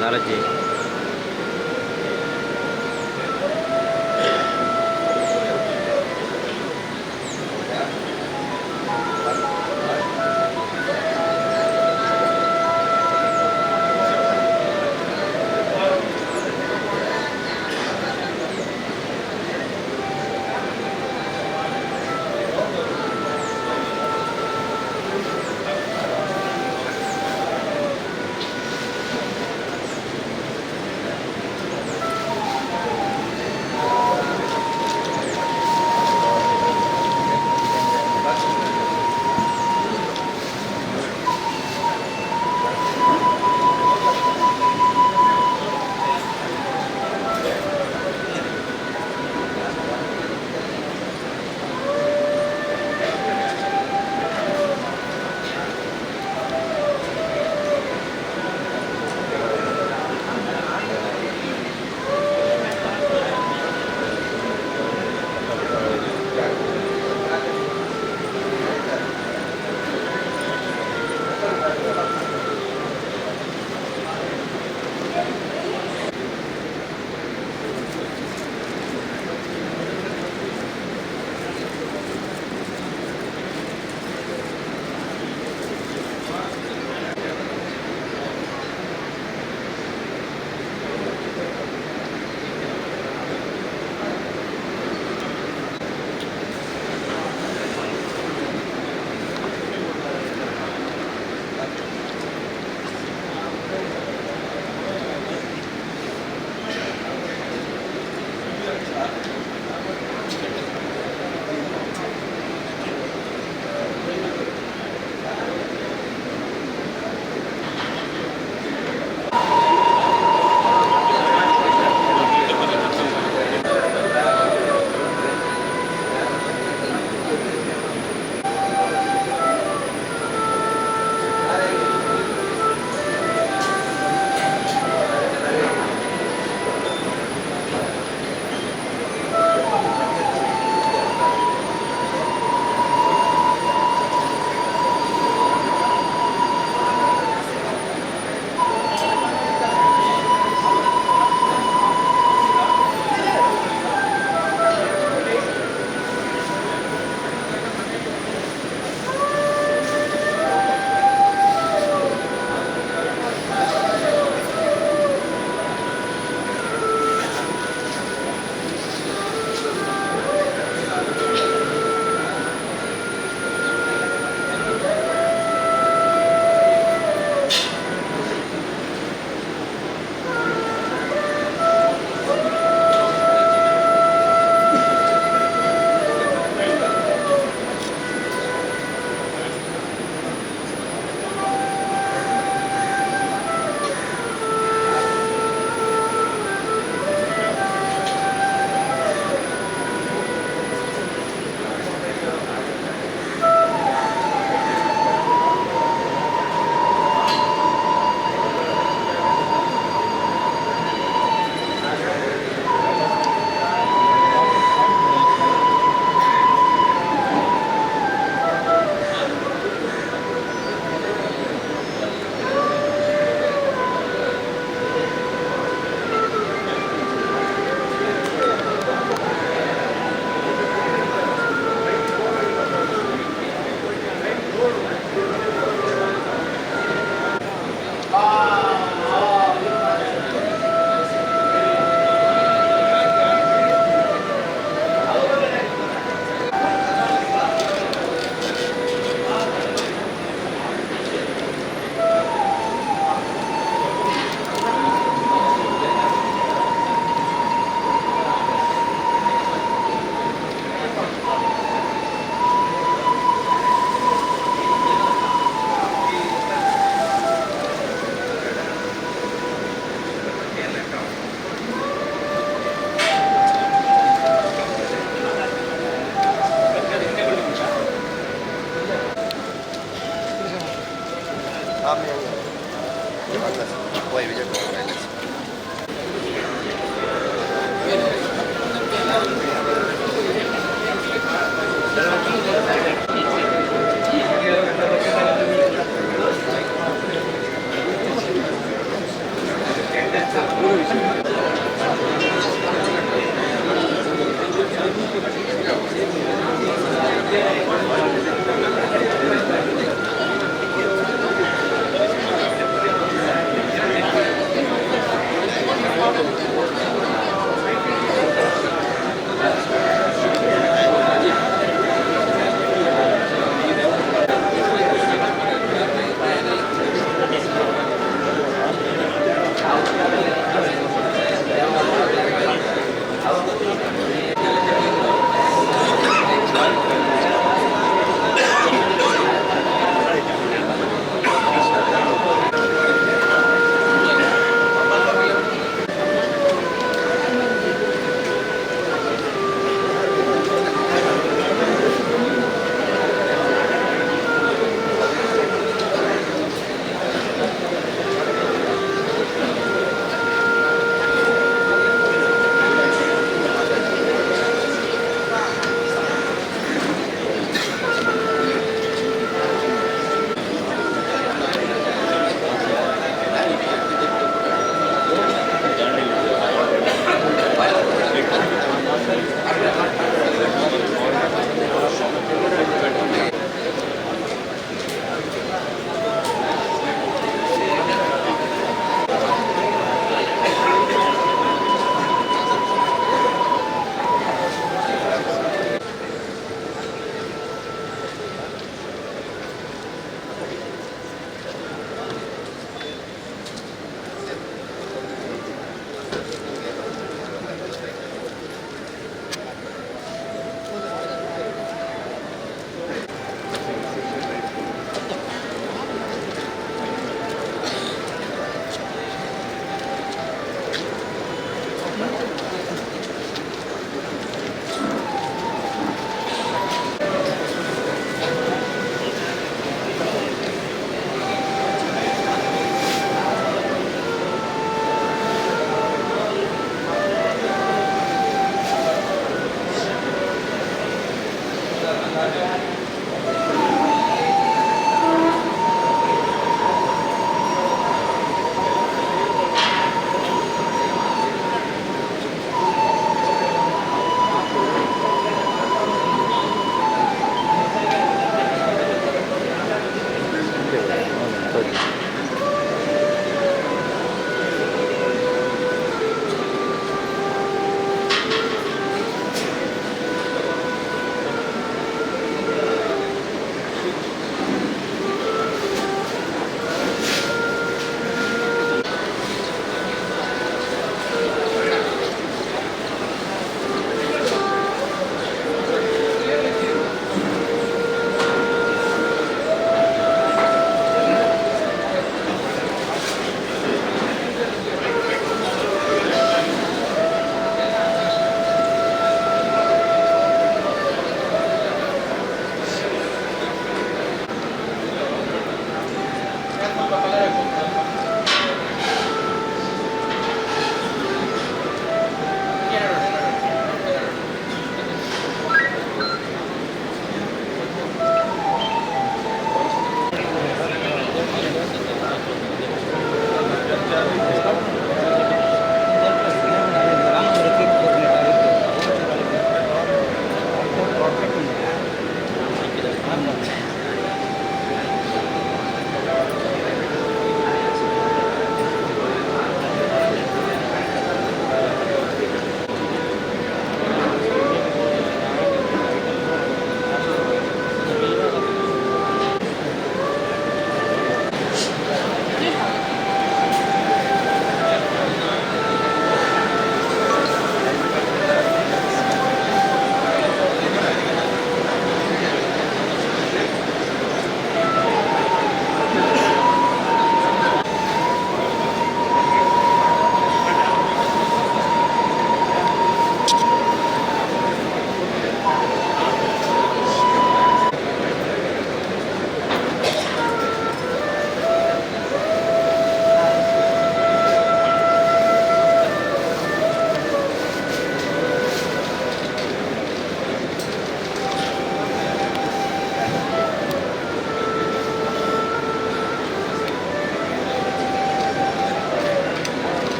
झालं ते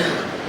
Putih.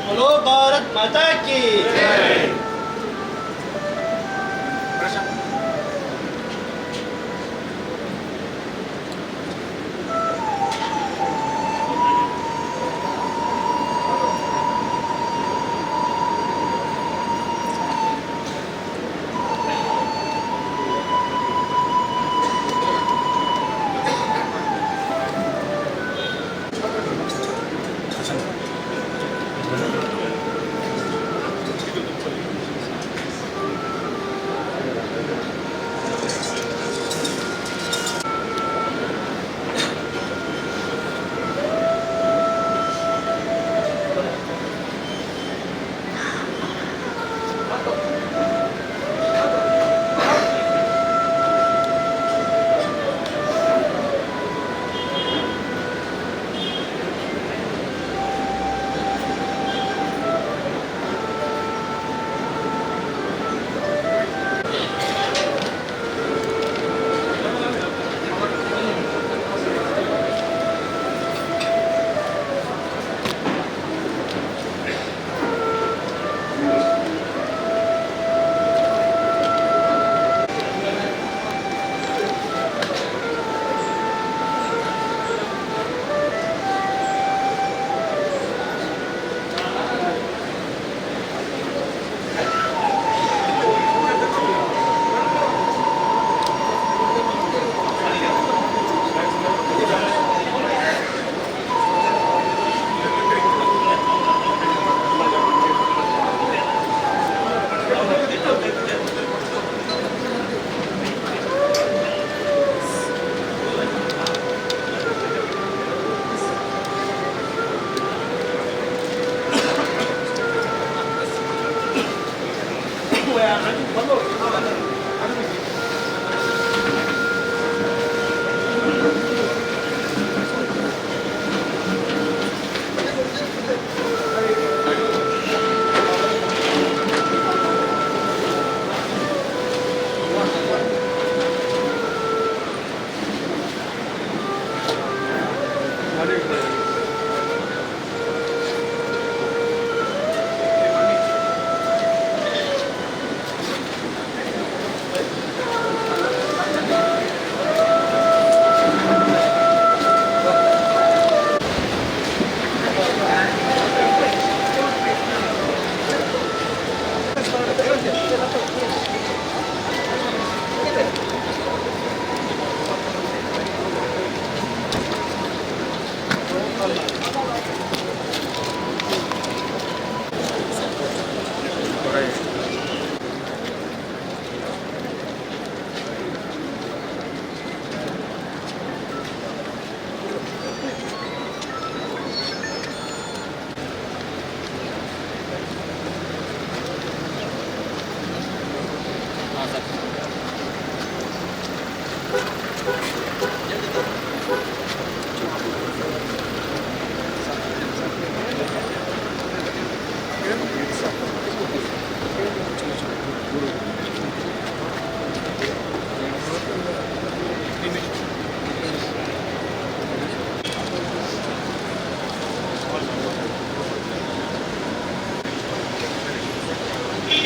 बोलो भारत माता की